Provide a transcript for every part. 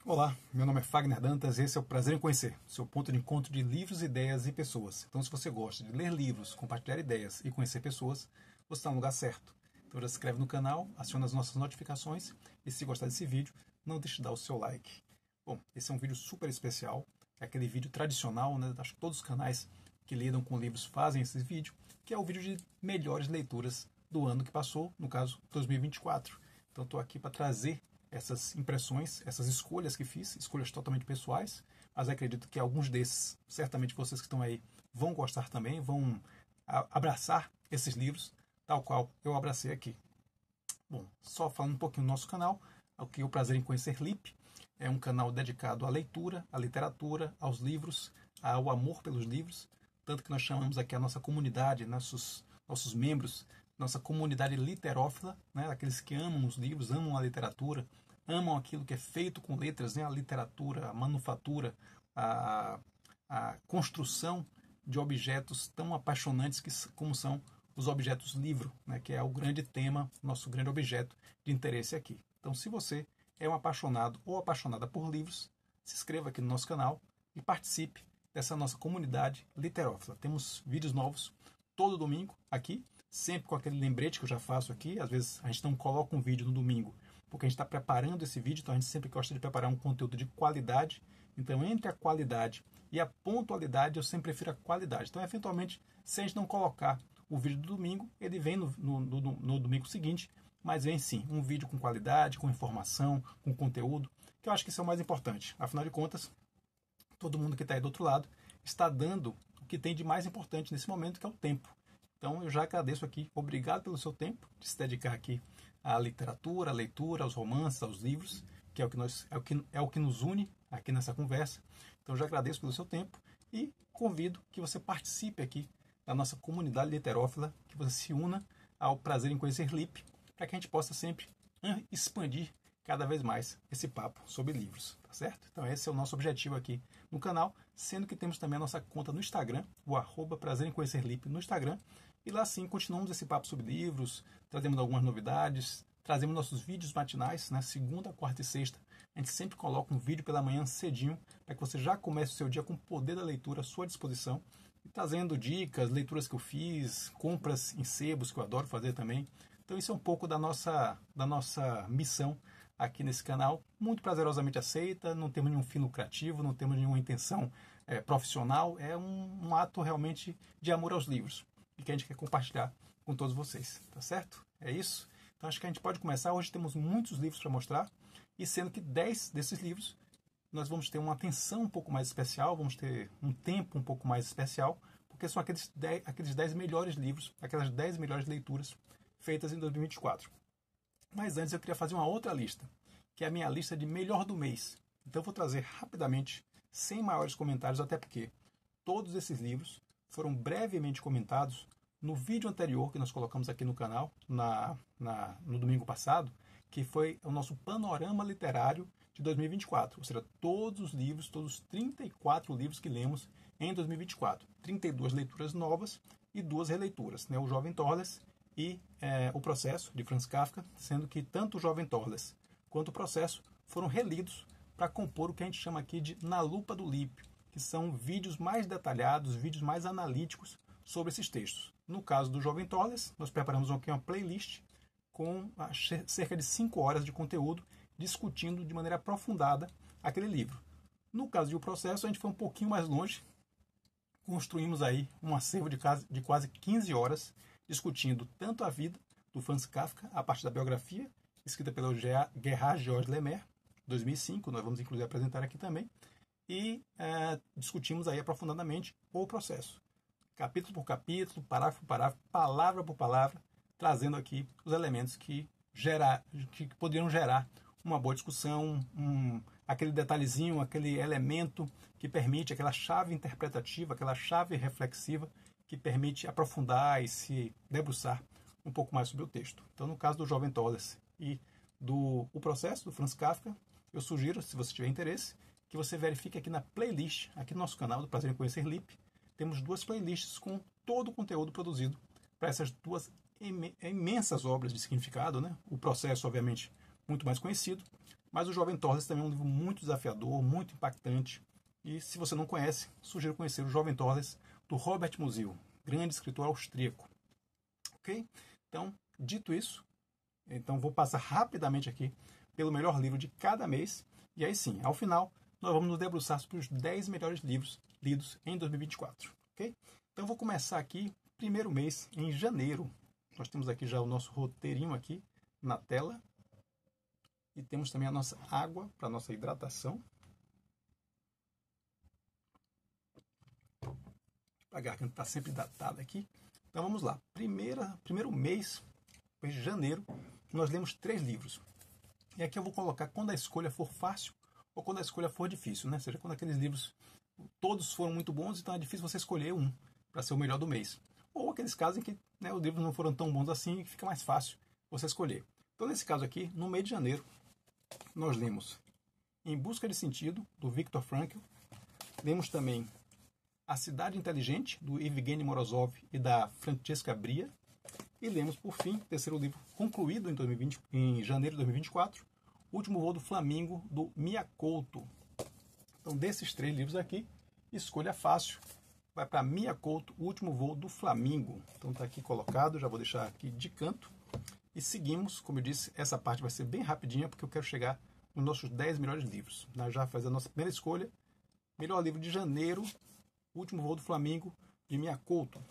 Olá, meu nome é Fagner Dantas e esse é o Prazer em Conhecer, seu ponto de encontro de livros, ideias e pessoas. Então, se você gosta de ler livros, compartilhar ideias e conhecer pessoas, você está no lugar certo. Então, já se inscreve no canal, aciona as nossas notificações e, se gostar desse vídeo, não deixe de dar o seu like. Bom, esse é um vídeo super especial, é aquele vídeo tradicional, né? Acho que todos os canais que lidam com livros fazem esse vídeo, que é o vídeo de melhores leituras do ano que passou, no caso 2024. Então, estou aqui para trazer essas impressões, essas escolhas que fiz, escolhas totalmente pessoais, mas acredito que alguns desses, certamente vocês que estão aí, vão gostar também, vão abraçar esses livros, tal qual eu abracei aqui. Bom, só falando um pouquinho do nosso canal, aqui o Prazer em Conhecer Lip, é um canal dedicado à leitura, à literatura, aos livros, ao amor pelos livros, tanto que nós chamamos aqui a nossa comunidade, nossos membros, nossa comunidade literófila, né, aqueles que amam os livros, amam a literatura, amam aquilo que é feito com letras, né, a literatura, a manufatura, a construção de objetos tão apaixonantes como são os objetos livro, né, que é o grande tema, nosso grande objeto de interesse aqui. Então, se você é um apaixonado ou apaixonada por livros, se inscreva aqui no nosso canal e participe dessa nossa comunidade literófila. Temos vídeos novos todo domingo aqui, sempre com aquele lembrete que eu já faço aqui. Às vezes a gente não coloca um vídeo no domingo, porque a gente está preparando esse vídeo, então a gente sempre gosta de preparar um conteúdo de qualidade. Então, entre a qualidade e a pontualidade, eu sempre prefiro a qualidade. Então, eventualmente, se a gente não colocar o vídeo do domingo, ele vem no domingo seguinte, mas vem sim, um vídeo com qualidade, com informação, com conteúdo, que eu acho que isso é o mais importante. Afinal de contas, todo mundo que está aí do outro lado está dando o que tem de mais importante nesse momento, que é o tempo. Então, eu já agradeço aqui, obrigado pelo seu tempo de se dedicar aqui à literatura, à leitura, aos romances, aos livros, que é o que nos une aqui nessa conversa. Então, eu já agradeço pelo seu tempo e convido que você participe aqui da nossa comunidade literófila, que você se una ao Prazer em Conhecer Lip, para que a gente possa sempre expandir cada vez mais esse papo sobre livros, tá certo? Então esse é o nosso objetivo aqui no canal, sendo que temos também a nossa conta no Instagram, o @Prazer em Conhecer Lip no Instagram, e lá sim continuamos esse papo sobre livros, trazemos algumas novidades, trazemos nossos vídeos matinais, né? Segunda, quarta e sexta, a gente sempre coloca um vídeo pela manhã cedinho, para que você já comece o seu dia com o poder da leitura à sua disposição, e trazendo dicas, leituras que eu fiz, compras em sebos, que eu adoro fazer também. Então isso é um pouco da nossa missão aqui nesse canal, muito prazerosamente aceita, não temos nenhum fim lucrativo, não temos nenhuma intenção profissional, é um ato realmente de amor aos livros, e que a gente quer compartilhar com todos vocês, tá certo? É isso? Então acho que a gente pode começar. Hoje temos muitos livros para mostrar, e sendo que 10 desses livros nós vamos ter uma atenção um pouco mais especial, vamos ter um tempo um pouco mais especial, porque são aqueles 10 melhores livros, aquelas 10 melhores leituras feitas em 2024. Mas antes eu queria fazer uma outra lista, que é a minha lista de melhor do mês. Então eu vou trazer rapidamente, sem maiores comentários, até porque todos esses livros foram brevemente comentados no vídeo anterior que nós colocamos aqui no canal, no domingo passado, que foi o nosso panorama literário de 2024. Ou seja, todos os livros, todos os 34 livros que lemos em 2024. 32 leituras novas e 2 releituras, né? O Jovem Torles e O Processo, de Franz Kafka, sendo que tanto o Jovem Torles quanto o Processo foram relidos para compor o que a gente chama aqui de Na Lupa do Lip, que são vídeos mais detalhados, vídeos mais analíticos sobre esses textos. No caso do Jovem Torles, nós preparamos aqui uma playlist com cerca de 5 horas de conteúdo, discutindo de maneira aprofundada aquele livro. No caso de O Processo, a gente foi um pouquinho mais longe, construímos aí um acervo de quase 15 horas, discutindo tanto a vida do Franz Kafka, a partir da biografia, escrita pelo Gerhard George Lemaire, 2005, nós vamos inclusive apresentar aqui também, e discutimos aí aprofundadamente o processo, capítulo por capítulo, parágrafo por parágrafo, palavra por palavra, trazendo aqui os elementos que poderiam gerar uma boa discussão, aquele detalhezinho, aquele elemento que permite, aquela chave interpretativa, aquela chave reflexiva, que permite aprofundar e se debruçar um pouco mais sobre o texto. Então, no caso do Jovem Torles e O Processo, do Franz Kafka, eu sugiro, se você tiver interesse, que você verifique aqui na playlist, aqui no nosso canal do Prazer em Conhecer Lip, temos 2 playlists com todo o conteúdo produzido para essas 2 imensas obras de significado, né? O Processo, obviamente, muito mais conhecido, Mas o Jovem Torres também é um livro muito desafiador, muito impactante. E se você não conhece, sugiro conhecer o Jovem Torres, do Robert Musil, grande escritor austríaco. Ok? Então, dito isso, então vou passar rapidamente aqui pelo melhor livro de cada mês. E aí sim, ao final, nós vamos nos debruçar sobre os 10 melhores livros lidos em 2024. Ok? Então, vou começar aqui, primeiro mês, em janeiro. Nós temos aqui já o nosso roteirinho aqui na tela. E temos também a nossa água para a nossa hidratação. A garganta está sempre datada aqui. Então vamos lá. Primeiro mês de janeiro, nós lemos 3 livros. E aqui eu vou colocar quando a escolha for fácil ou quando a escolha for difícil, né? Ou seja, quando aqueles livros todos foram muito bons, então é difícil você escolher um para ser o melhor do mês. Ou aqueles casos em que, né, os livros não foram tão bons assim e fica mais fácil você escolher. Então nesse caso aqui, no mês de janeiro, nós lemos Em Busca de Sentido, do Viktor Frankl. Lemos também A Cidade Inteligente, do Evgeny Morozov e da Francesca Bria. E lemos, por fim, o terceiro livro concluído em janeiro de 2024, O Último Voo do Flamingo, do Mia Couto. Então, desses 3 livros aqui, escolha fácil. Vai para Mia Couto, O Último Voo do Flamingo. Então, está aqui colocado, já vou deixar aqui de canto. E seguimos, como eu disse, essa parte vai ser bem rapidinha, porque eu quero chegar nos nossos 10 melhores livros. Nós já fazemos a nossa primeira escolha. Melhor livro de janeiro, O Último Voo do Flamingo, de Mia Couto.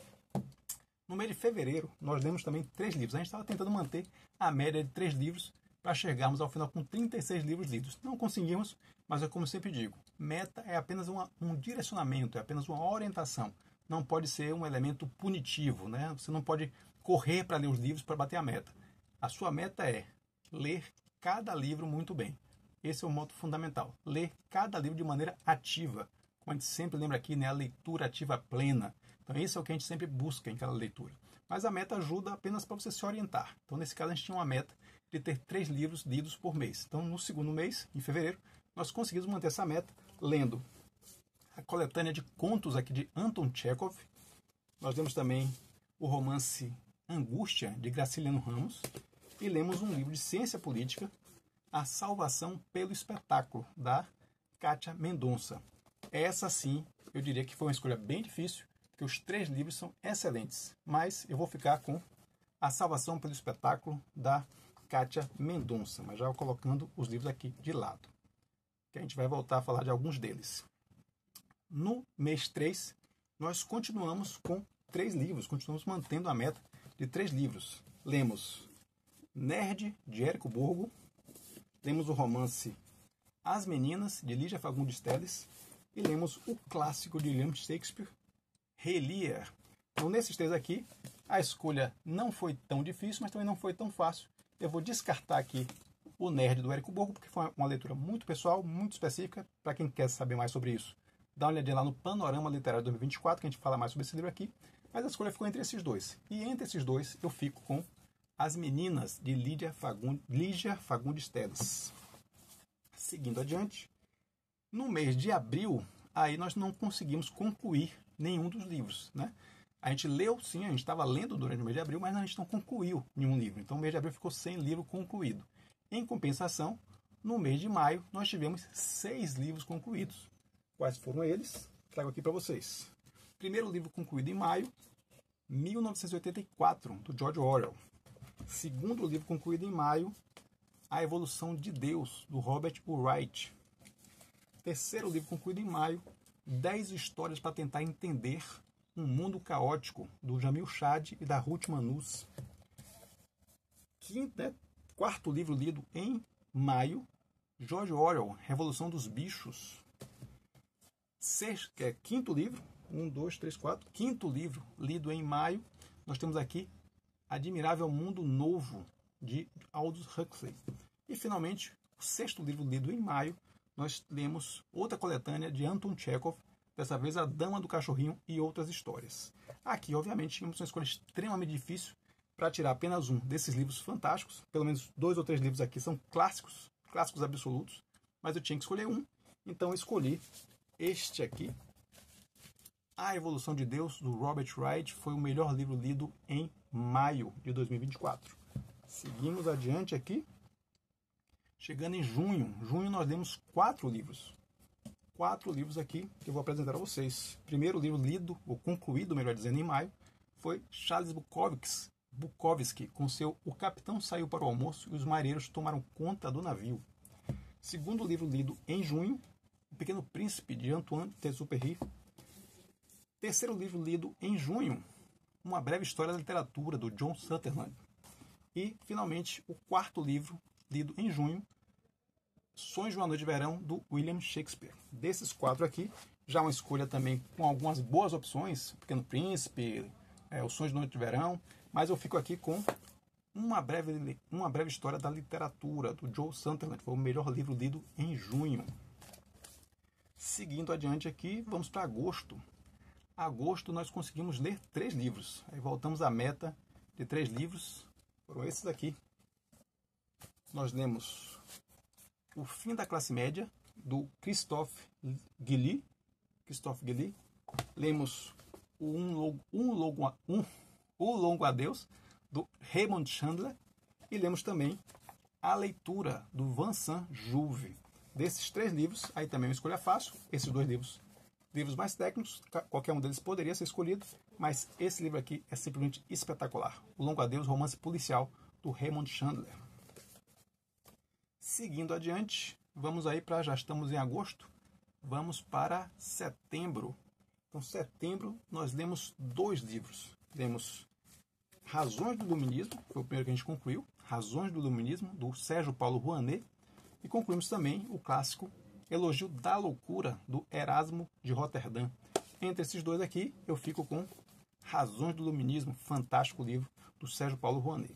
No mês de fevereiro, nós lemos também 3 livros. A gente estava tentando manter a média de 3 livros para chegarmos ao final com 36 livros lidos. Não conseguimos, mas é como eu sempre digo, meta é apenas um direcionamento, é apenas uma orientação. Não pode ser um elemento punitivo, né? Você não pode correr para ler os livros para bater a meta. A sua meta é ler cada livro muito bem. Esse é o modo fundamental. Ler cada livro de maneira ativa. Como a gente sempre lembra aqui, né? A leitura ativa plena. Então, isso é o que a gente sempre busca em cada leitura. Mas a meta ajuda apenas para você se orientar. Então, nesse caso, a gente tinha uma meta de ter 3 livros lidos por mês. Então, no segundo mês, em fevereiro, nós conseguimos manter essa meta lendo a coletânea de contos aqui de Anton Chekhov. Nós lemos também o romance Angústia, de Graciliano Ramos. E lemos um livro de ciência política, A Salvação pelo Espetáculo, da Kátia Mendonça. Essa, sim, eu diria que foi uma escolha bem difícil, porque os 3 livros são excelentes. Mas eu vou ficar com A Salvação pelo Espetáculo, da Kátia Mendonça. Mas já colocando os livros aqui de lado, que a gente vai voltar a falar de alguns deles. No mês 3, nós continuamos com 3 livros. Continuamos mantendo a meta de 3 livros. Lemos Nerd, de Érico Borgo. Lemos o romance As Meninas, de Lígia Fagundes Telles. E lemos o clássico de William Shakespeare, Rei Lear. Então, nesses 3 aqui, a escolha não foi tão difícil, mas também não foi tão fácil. Eu vou descartar aqui o Nerd, do Érico Borgo, porque foi uma leitura muito pessoal, muito específica. Para quem quer saber mais sobre isso, dá uma olhadinha lá no Panorama Literário 2024, que a gente fala mais sobre esse livro aqui. Mas a escolha ficou entre esses 2. E entre esses 2, eu fico com As Meninas, de Lígia Fagundes Telles. Seguindo adiante, no mês de abril, aí nós não conseguimos concluir nenhum dos livros, né? A gente leu, sim, a gente estava lendo durante o mês de abril, mas a gente não concluiu nenhum livro. Então, o mês de abril ficou sem livro concluído. Em compensação, no mês de maio, nós tivemos 6 livros concluídos. Quais foram eles? Trago aqui para vocês. Primeiro livro concluído em maio, 1984, do George Orwell. Segundo livro concluído em maio, A Evolução de Deus, do Robert Wright. Terceiro livro concluído em maio, 10 histórias para tentar entender um mundo caótico, do Jamil Chad e da Ruth Manus. Quarto livro lido em maio, George Orwell, Revolução dos Bichos. Quinto livro, 1, 2, 3, 4. Quinto livro lido em maio, nós temos aqui Admirável Mundo Novo, de Aldous Huxley. E, finalmente, o sexto livro lido em maio, nós lemos outra coletânea de Anton Chekhov, dessa vez A Dama do Cachorrinho e Outras Histórias. Aqui, obviamente, tínhamos uma escolha extremamente difícil para tirar apenas um desses livros fantásticos. Pelo menos 2 ou 3 livros aqui são clássicos absolutos, mas eu tinha que escolher um, então eu escolhi este aqui. A Evolução de Deus, do Robert Wright, foi o melhor livro lido em maio de 2024. Seguimos adiante aqui. Chegando em junho, nós lemos 4 livros. 4 livros aqui que eu vou apresentar a vocês. Primeiro livro lido, ou concluído, melhor dizendo, em maio, foi Charles Bukowski, com seu O Capitão Saiu para o Almoço e os Marinheiros Tomaram Conta do Navio. Segundo livro lido em junho, O Pequeno Príncipe, de Antoine de Exupéry. Terceiro livro lido em junho, Uma Breve História da Literatura, do John Sutherland. E, finalmente, o quarto livro lido em junho, Sonhos de uma Noite de Verão, do William Shakespeare. Desses 4 aqui, já uma escolha também com algumas boas opções, O Pequeno Príncipe, O Sonhos de uma Noite de Verão, mas eu fico aqui com uma breve História da Literatura, do John Sutherland. Foi o melhor livro lido em junho. Seguindo adiante aqui, vamos para agosto. Agosto nós conseguimos ler 3 livros. Aí voltamos à meta de 3 livros. Foram esses aqui. Nós lemos O Fim da Classe Média, do Christophe Guilly. Lemos O Longo Adeus, do Raymond Chandler. E lemos também A Leitura, do Vincent Jouve. Desses 3 livros, aí também uma escolha fácil. Esses 2 livros mais técnicos, qualquer um deles poderia ser escolhido, mas esse livro aqui é simplesmente espetacular. O Longo Adeus, romance policial, do Raymond Chandler. Seguindo adiante, vamos aí para, já estamos em agosto, vamos para setembro. Então, setembro, nós lemos 2 livros. Lemos Razões do Iluminismo, foi o primeiro que a gente concluiu, Razões do Iluminismo, do Sérgio Paulo Rouanet, e concluímos também o clássico Elogio da Loucura, do Erasmo de Roterdã. Entre esses 2 aqui, eu fico com Razões do Iluminismo, fantástico livro, do Sérgio Paulo Rouanet.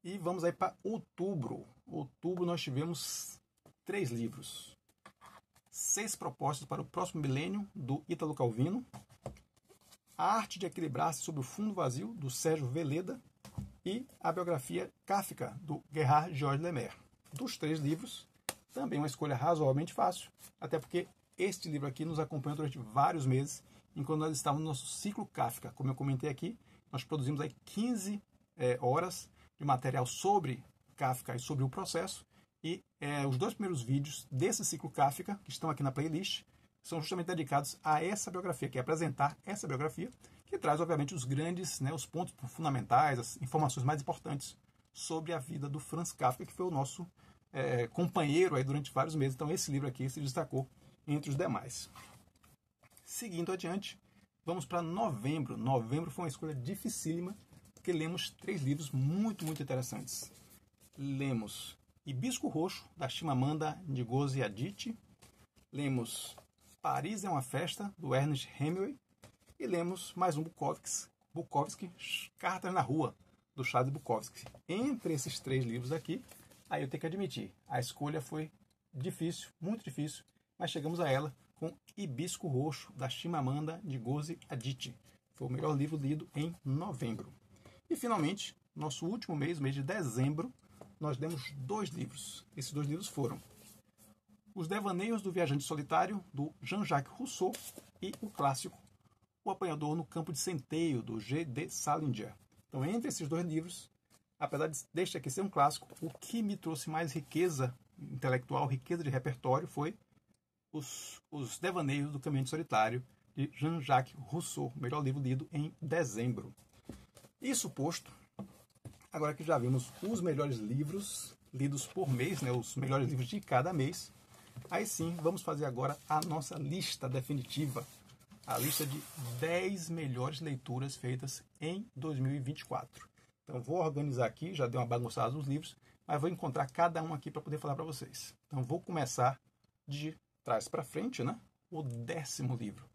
E vamos aí para outubro. Outubro nós tivemos 3 livros. 6 Propostas para o Próximo Milênio, do Ítalo Calvino. A Arte de Equilibrar-se sob o Fundo Vazio, do Sérgio Veleda. E a biografia Kafka, do Gerhard George Lemaire. Dos 3 livros, também uma escolha razoavelmente fácil, até porque este livro aqui nos acompanha durante vários meses, enquanto nós estávamos no nosso ciclo Kafka. Como eu comentei aqui, nós produzimos aí 15 horas de material sobre Kafka e sobre o processo, e os 2 primeiros vídeos desse ciclo Kafka, que estão aqui na playlist, são justamente dedicados a essa biografia, que é apresentar essa biografia, que traz, obviamente, os grandes, os pontos fundamentais, as informações mais importantes sobre a vida do Franz Kafka, que foi o nosso companheiro aí durante vários meses. Então, esse livro aqui se destacou entre os demais. Seguindo adiante, vamos para novembro. Novembro foi uma escolha dificílima, porque lemos 3 livros muito, muito interessantes. Lemos Hibisco Roxo, da Chimamanda Ngozi Adichie. Lemos Paris é uma Festa, do Ernest Hemingway. E lemos mais um Bukowski, Cartas na Rua, do Charles Bukowski. Entre esses 3 livros aqui, aí eu tenho que admitir, a escolha foi difícil, muito difícil, mas chegamos a ela com Hibisco Roxo, da Chimamanda Ngozi Adichie. Foi o melhor livro lido em novembro. E, finalmente, nosso último mês, mês de dezembro, nós lemos 2 livros. Esses 2 livros foram Os Devaneios do Viajante Solitário, do Jean-Jacques Rousseau, e o clássico O Apanhador no Campo de Centeio, do G.D. Salinger. Então, entre esses 2 livros, apesar deste aqui ser um clássico, o que me trouxe mais riqueza intelectual, riqueza de repertório, foi os Devaneios do Caminhante Solitário, de Jean-Jacques Rousseau, o melhor livro lido em dezembro. Isso posto, agora que já vimos os melhores livros lidos por mês, os melhores livros de cada mês, aí sim, vamos fazer agora a nossa lista definitiva, a lista de 10 melhores leituras feitas em 2024. Então, vou organizar aqui, já dei uma bagunçada nos livros, mas vou encontrar cada um aqui para poder falar para vocês. Então, vou começar de trás para frente, o 10º livro.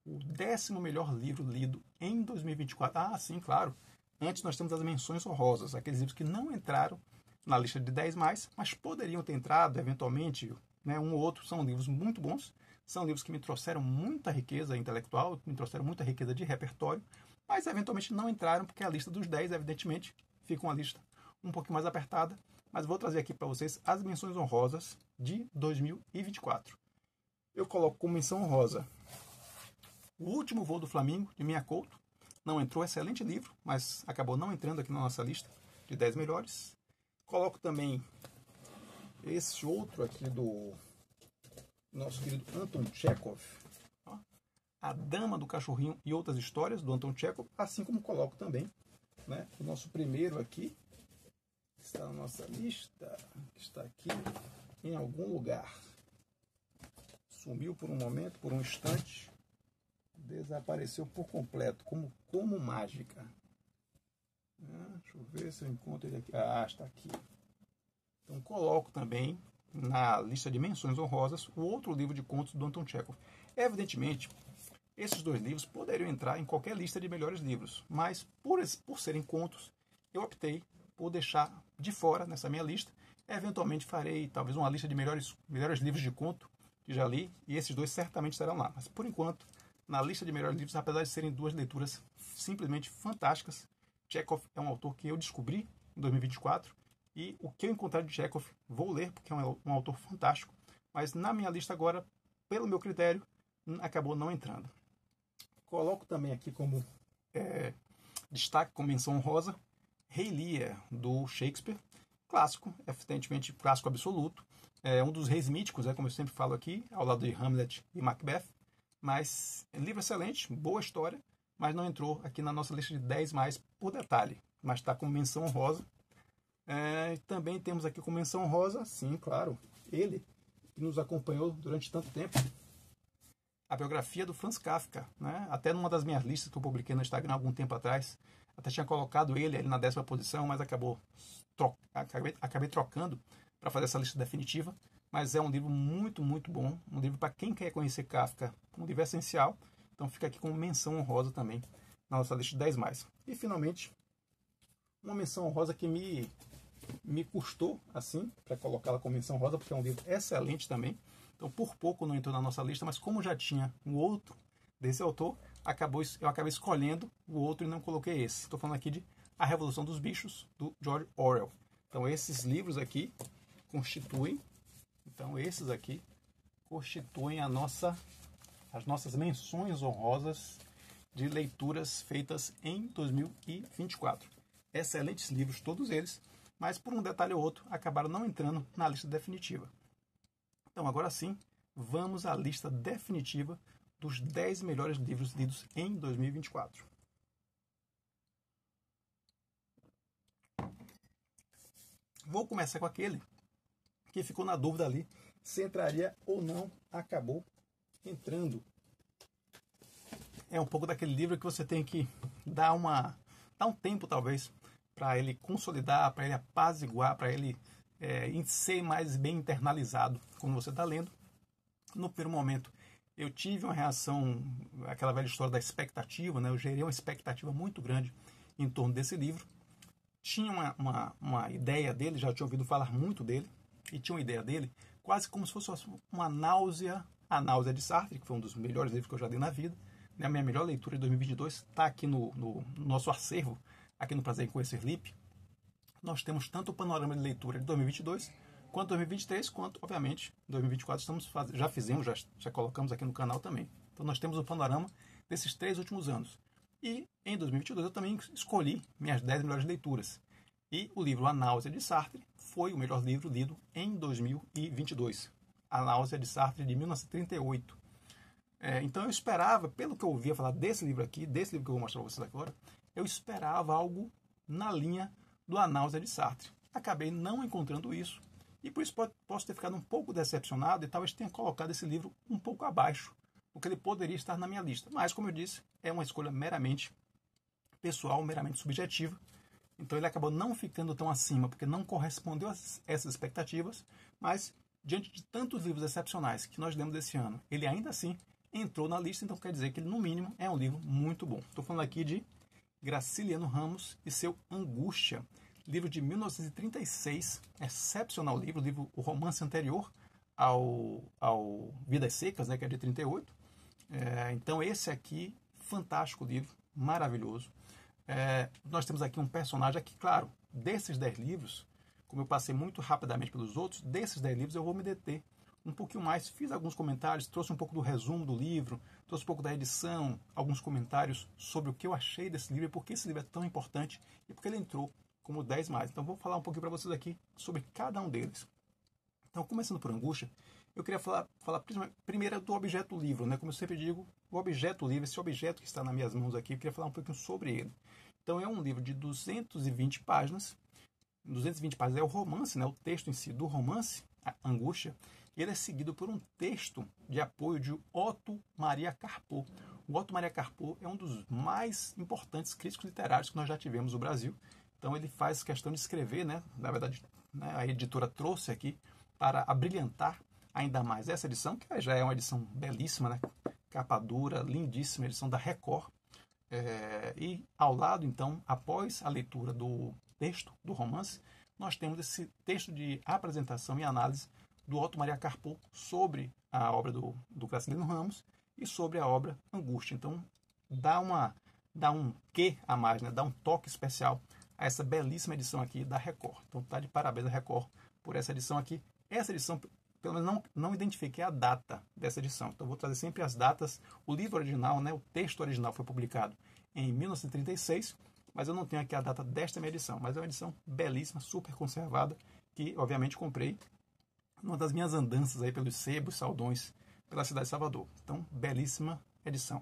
O 10º melhor livro lido em 2024. Ah, sim, claro. Antes nós temos as menções honrosas, aqueles livros que não entraram na lista de 10 mais, mas poderiam ter entrado, eventualmente, um ou outro. São livros muito bons, são livros que me trouxeram muita riqueza intelectual, me trouxeram muita riqueza de repertório, mas eventualmente não entraram, porque a lista dos 10, evidentemente, fica uma lista um pouquinho mais apertada, mas vou trazer aqui para vocês as menções honrosas de 2024. Eu coloco como menção honrosa O Último Voo do Flamingo, de Mia Couto. Não entrou, excelente livro, mas acabou não entrando aqui na nossa lista de 10 melhores. Coloco também esse outro aqui do nosso querido Anton Chekhov, ó, A Dama do Cachorrinho e Outras Histórias, do Anton Chekhov, assim como coloco também, né, o nosso primeiro aqui, está na nossa lista, que está aqui em algum lugar. Sumiu por um momento, por um instante, desapareceu por completo, como mágica. Deixa eu ver se eu encontro ele aqui. Ah, está aqui. Então coloco também na lista de menções honrosas o outro livro de contos do Anton Chekhov. Evidentemente, esses dois livros poderiam entrar em qualquer lista de melhores livros, mas por serem contos, eu optei por deixar de fora nessa minha lista. Eventualmente farei talvez uma lista de melhores livros de conto que já li, e esses dois certamente estarão lá. Mas por enquanto, na lista de melhores livros, apesar de serem duas leituras simplesmente fantásticas, Chekhov é um autor que eu descobri em 2024, e o que eu encontrar de Chekhov vou ler, porque é um autor fantástico, mas na minha lista agora, pelo meu critério, acabou não entrando. Coloco também aqui como destaque, como menção honrosa, Rei Lear, do Shakespeare, clássico, evidentemente clássico absoluto, é um dos reis míticos, como eu sempre falo aqui, ao lado de Hamlet e Macbeth, mas livro excelente, boa história, mas não entrou aqui na nossa lista de 10 mais por detalhe, mas está como menção honrosa. Também temos aqui como menção honrosa, sim, claro, ele que nos acompanhou durante tanto tempo, a biografia do Franz Kafka, né? Até numa das minhas listas que eu publiquei no Instagram há algum tempo atrás, até tinha colocado ele na 10ª posição, mas acabei trocando para fazer essa lista definitiva. Mas é um livro muito, muito bom, um livro para quem quer conhecer Kafka, um livro essencial. Então fica aqui como menção honrosa também na nossa lista de 10 mais. E finalmente, uma menção honrosa que me custou assim para colocá-la como menção honrosa, porque é um livro excelente também. Então por pouco não entrou na nossa lista, mas como já tinha um outro desse autor, eu acabei escolhendo o outro e não coloquei esse. Estou falando aqui de A Revolução dos Bichos, do George Orwell. Então esses livros aqui constituem as nossas menções honrosas de leituras feitas em 2024. Excelentes livros, todos eles, mas por um detalhe ou outro acabaram não entrando na lista definitiva. Então agora sim, vamos à lista definitiva dos 10 melhores livros lidos em 2024. Vou começar com aquele que ficou na dúvida ali se entraria ou não, acabou entrando. É um pouco daquele livro que você tem que dar um tempo, talvez, para ele consolidar, para ele apaziguar, para ele ser mais bem internalizado quando você está lendo. No primeiro momento, eu tive uma reação, aquela velha história da expectativa, né? Eu gerei uma expectativa muito grande em torno desse livro. Tinha uma ideia dele, já tinha ouvido falar muito dele, e tinha uma ideia dele quase como se fosse uma náusea, a Náusea de Sartre, que foi um dos melhores livros que eu já li na vida, né? A minha melhor leitura de 2022 está aqui no nosso acervo, aqui no Prazer em Conhecer Lipe. Nós temos tanto o panorama de leitura de 2022, quanto 2023, quanto, obviamente, 2024 já colocamos aqui no canal também. Então nós temos o panorama desses 3 últimos anos. E em 2022 eu também escolhi minhas 10 melhores leituras. E o livro A Náusea de Sartre foi o melhor livro lido em 2022. A Náusea de Sartre, de 1938. Então eu esperava, pelo que eu ouvia falar desse livro aqui, desse livro que eu vou mostrar para vocês agora, eu esperava algo na linha do A Náusea de Sartre. Acabei não encontrando isso, e por isso posso ter ficado um pouco decepcionado e talvez tenha colocado esse livro um pouco abaixo do que ele poderia estar na minha lista. Mas, como eu disse, é uma escolha meramente pessoal, meramente subjetiva. Então ele acabou não ficando tão acima, porque não correspondeu a essas expectativas, mas diante de tantos livros excepcionais que nós lemos esse ano, ele ainda assim entrou na lista, então quer dizer que ele, no mínimo, é um livro muito bom. Estou falando aqui de Graciliano Ramos e seu Angústia, livro de 1936, excepcional livro, o romance anterior ao Vidas Secas, né, que é de 38. Então esse aqui, fantástico livro, maravilhoso. Nós temos aqui um personagem aqui, claro, desses 10 livros, como eu passei muito rapidamente pelos outros, desses 10 livros eu vou me deter um pouquinho mais, fiz alguns comentários, trouxe um pouco do resumo do livro, trouxe um pouco da edição, alguns comentários sobre o que eu achei desse livro e por que esse livro é tão importante e porque ele entrou como 10 mais. Então vou falar um pouquinho para vocês aqui sobre cada um deles. Então, começando por Angústia, eu queria falar primeiro do objeto do livro, né? Como eu sempre digo, o objeto do livro, esse objeto que está nas minhas mãos aqui, eu queria falar um pouquinho sobre ele. Então, é um livro de 220 páginas. 220 páginas é o romance, né? O texto em si do romance, a Angústia. Ele é seguido por um texto de apoio de Otto Maria Carpo. O Otto Maria Carpo é um dos mais importantes críticos literários que nós já tivemos no Brasil. Então, ele faz questão de escrever, né? Na verdade, né, a editora trouxe aqui para abrilhantar ainda mais essa edição, que já é uma edição belíssima, né? Capa dura, lindíssima, edição da Record. E ao lado, então, após a leitura do texto do romance, nós temos esse texto de apresentação e análise do Otto Maria Carpo sobre a obra do Graciliano Ramos e sobre a obra Angústia. Então, dá um quê a mais, né? Dá um toque especial a essa belíssima edição aqui da Record. Então, tá de parabéns a Record por essa edição aqui. Essa edição, pelo menos não identifiquei a data dessa edição. Então, vou trazer sempre as datas. O livro original, né, o texto original foi publicado em 1936, mas eu não tenho aqui a data desta minha edição. Mas é uma edição belíssima, super conservada, que, obviamente, comprei numa das minhas andanças aí pelos sebos, saldões, pela cidade de Salvador. Então, belíssima edição.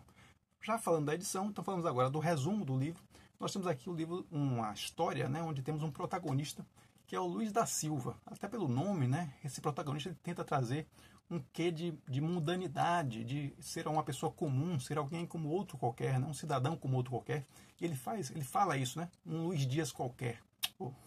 Já falando da edição, então falamos agora do resumo do livro. Nós temos aqui o livro, uma história, né, onde temos um protagonista, que é o Luiz da Silva. Até pelo nome, né, esse protagonista ele tenta trazer um quê de mundanidade, de ser uma pessoa comum, ser alguém como outro qualquer, né, um cidadão como outro qualquer. E ele fala isso, né, um Luiz Dias qualquer,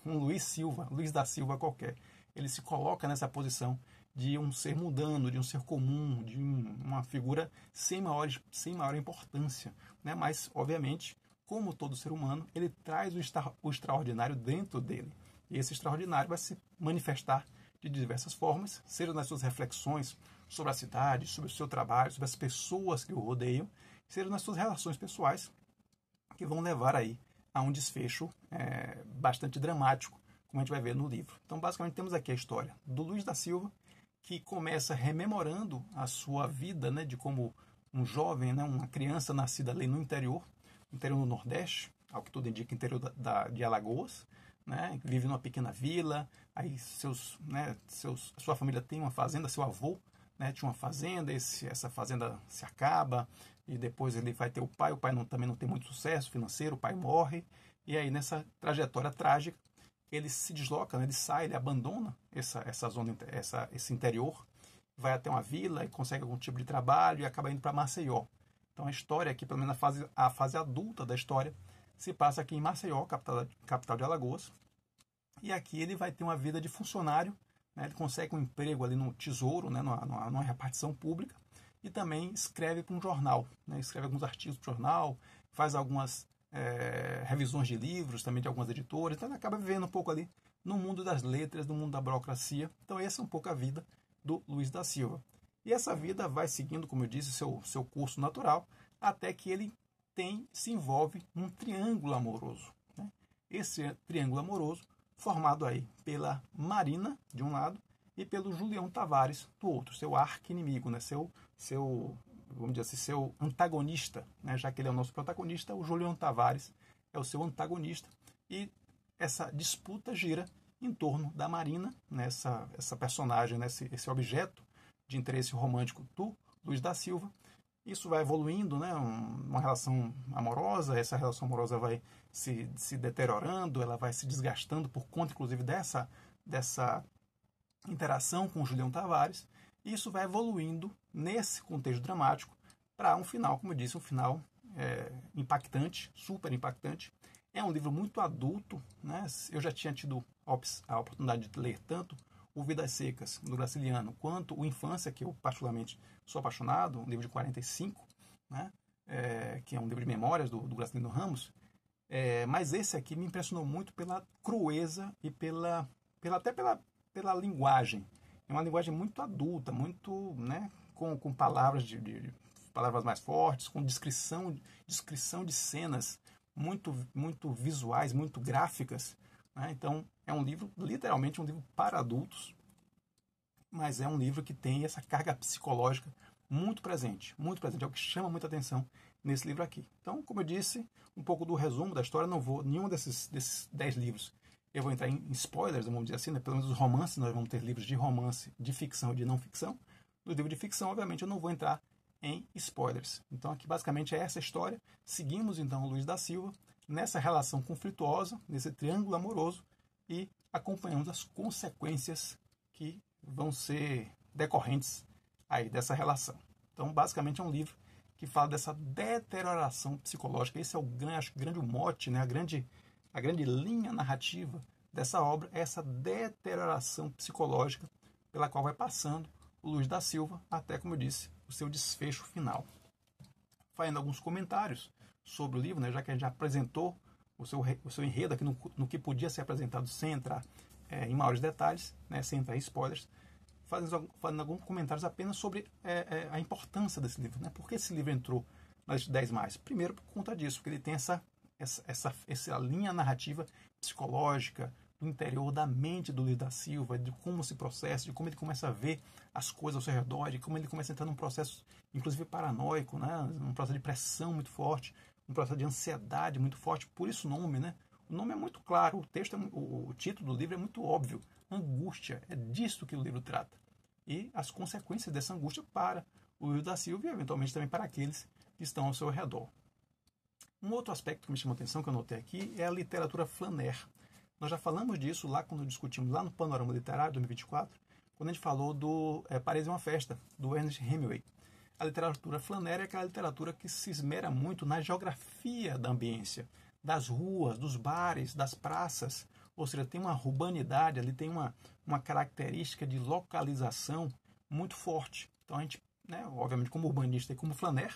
um Luiz Silva, Luiz da Silva qualquer. Ele se coloca nessa posição de um ser mundano, de um ser comum, de uma figura sem maior importância, né? Mas, obviamente, como todo ser humano, ele traz o extraordinário dentro dele. E esse extraordinário vai se manifestar de diversas formas, seja nas suas reflexões sobre a cidade, sobre o seu trabalho, sobre as pessoas que o rodeiam, seja nas suas relações pessoais, que vão levar aí a um desfecho bastante dramático, como a gente vai ver no livro. Então, basicamente, temos aqui a história do Luiz da Silva, que começa rememorando a sua vida, né, de como um jovem, né, uma criança nascida ali no interior do Nordeste, ao que tudo indica, interior de Alagoas, né, vive numa pequena vila, aí sua família tem uma fazenda, seu avô, né, tinha uma fazenda, essa fazenda se acaba, e depois ele vai ter o pai também não tem muito sucesso financeiro, o pai morre, e aí nessa trajetória trágica, ele se desloca, né, ele sai, ele abandona essa zona, esse interior, vai até uma vila e consegue algum tipo de trabalho e acaba indo para Maceió. Então a história aqui, pelo menos a fase adulta da história, se passa aqui em Maceió, capital de Alagoas. E aqui ele vai ter uma vida de funcionário, né, ele consegue um emprego ali no Tesouro, né, numa repartição pública, e também escreve para um jornal, né, escreve alguns artigos para o jornal, faz algumas revisões de livros também de algumas editoras, então ele acaba vivendo um pouco ali no mundo das letras, no mundo da burocracia. Então essa é um pouco a vida do Luiz da Silva. E essa vida vai seguindo, como eu disse, seu curso natural, até que ele se envolve num triângulo amoroso, né? Esse triângulo amoroso formado aí pela Marina, de um lado, e pelo Julião Tavares, do outro, seu arqui-inimigo, né? Vamos dizer assim, seu antagonista, né? Já que ele é o nosso protagonista, o Julião Tavares é o seu antagonista, e essa disputa gira em torno da Marina, né? Essa personagem, né? Esse objeto de interesse romântico do Luiz da Silva. Isso vai evoluindo, né? Uma relação amorosa, essa relação amorosa vai se deteriorando, ela vai se desgastando por conta, inclusive, dessa interação com o Julião Tavares. E isso vai evoluindo nesse contexto dramático para um final, como eu disse, um final impactante, super impactante. É um livro muito adulto, né? Eu já tinha tido a oportunidade de ler tanto o Vidas Secas, do Graciliano, quanto o Infância, que eu particularmente sou apaixonado, um livro de 45, né? Que é um livro de memórias do Graciliano Ramos. Mas esse aqui me impressionou muito pela crueza e até pela linguagem. É uma linguagem muito adulta, muito, né, com palavras palavras mais fortes, com descrição de cenas muito visuais, muito gráficas, né? Então, é um livro, literalmente um livro para adultos, mas é um livro que tem essa carga psicológica muito presente, é o que chama muita atenção nesse livro aqui. Então, como eu disse, um pouco do resumo da história, não vou, nenhum desses 10 livros eu vou entrar em spoilers, vamos dizer assim, né? Pelo menos os romances, nós vamos ter livros de romance, de ficção e de não ficção. No livro de ficção, obviamente, eu não vou entrar em spoilers. Então, aqui basicamente é essa história. Seguimos, então, o Luiz da Silva nessa relação conflituosa, nesse triângulo amoroso, e acompanhamos as consequências que vão ser decorrentes aí dessa relação. Então, basicamente, é um livro que fala dessa deterioração psicológica. Esse é o acho, grande mote, né? A grande linha narrativa dessa obra é essa deterioração psicológica pela qual vai passando o Luiz da Silva até, como eu disse, o seu desfecho final. Fazendo alguns comentários sobre o livro, né? Já que a gente já apresentou o seu enredo aqui no que podia ser apresentado sem entrar em maiores detalhes, né? Sem entrar em spoilers, fazendo alguns comentários apenas sobre a importância desse livro. Né? Por que esse livro entrou na lista 10+? Primeiro, por conta disso, porque ele tem essa linha narrativa psicológica do interior da mente do Luiz da Silva, de como se processa, de como ele começa a ver as coisas ao seu redor, de como ele começa a entrar num processo, inclusive paranoico, né? Um processo de pressão muito forte, um processo de ansiedade muito forte. Por isso o nome, né? O nome é muito claro, o texto, o título do livro é muito óbvio. Angústia, é disso que o livro trata. E as consequências dessa angústia para o Luiz da Silva e, eventualmente, também para aqueles que estão ao seu redor. Um outro aspecto que me chamou a atenção, que eu notei aqui, é a literatura flaner. Nós já falamos disso lá quando discutimos lá no Panorama Literário 2024, quando a gente falou do Paris é uma Festa, do Ernest Hemingway. A literatura flaner é aquela literatura que se esmera muito na geografia da ambiência, das ruas, dos bares, das praças. Ou seja, tem uma urbanidade, ali tem uma característica de localização muito forte. Então a gente, né, obviamente como urbanista e como flaner,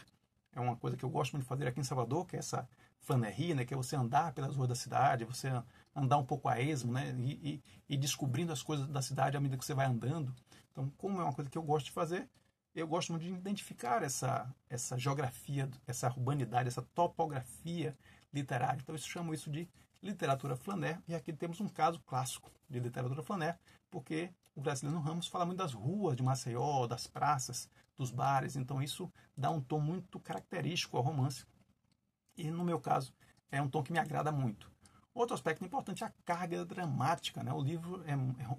é uma coisa que eu gosto muito de fazer aqui em Salvador, que é essa flanerie, né, que é você andar pelas ruas da cidade, você andar um pouco a esmo, né, e descobrindo as coisas da cidade à medida que você vai andando. Então, como é uma coisa que eu gosto de fazer, eu gosto muito de identificar essa geografia, essa urbanidade, essa topografia literária. Então, eu chamo isso de literatura flaner, e aqui temos um caso clássico de literatura flaner, porque o Graciliano Ramos fala muito das ruas de Maceió, das praças, dos bares, então isso dá um tom muito característico ao romance, e no meu caso é um tom que me agrada muito. Outro aspecto importante é a carga dramática, né? O livro,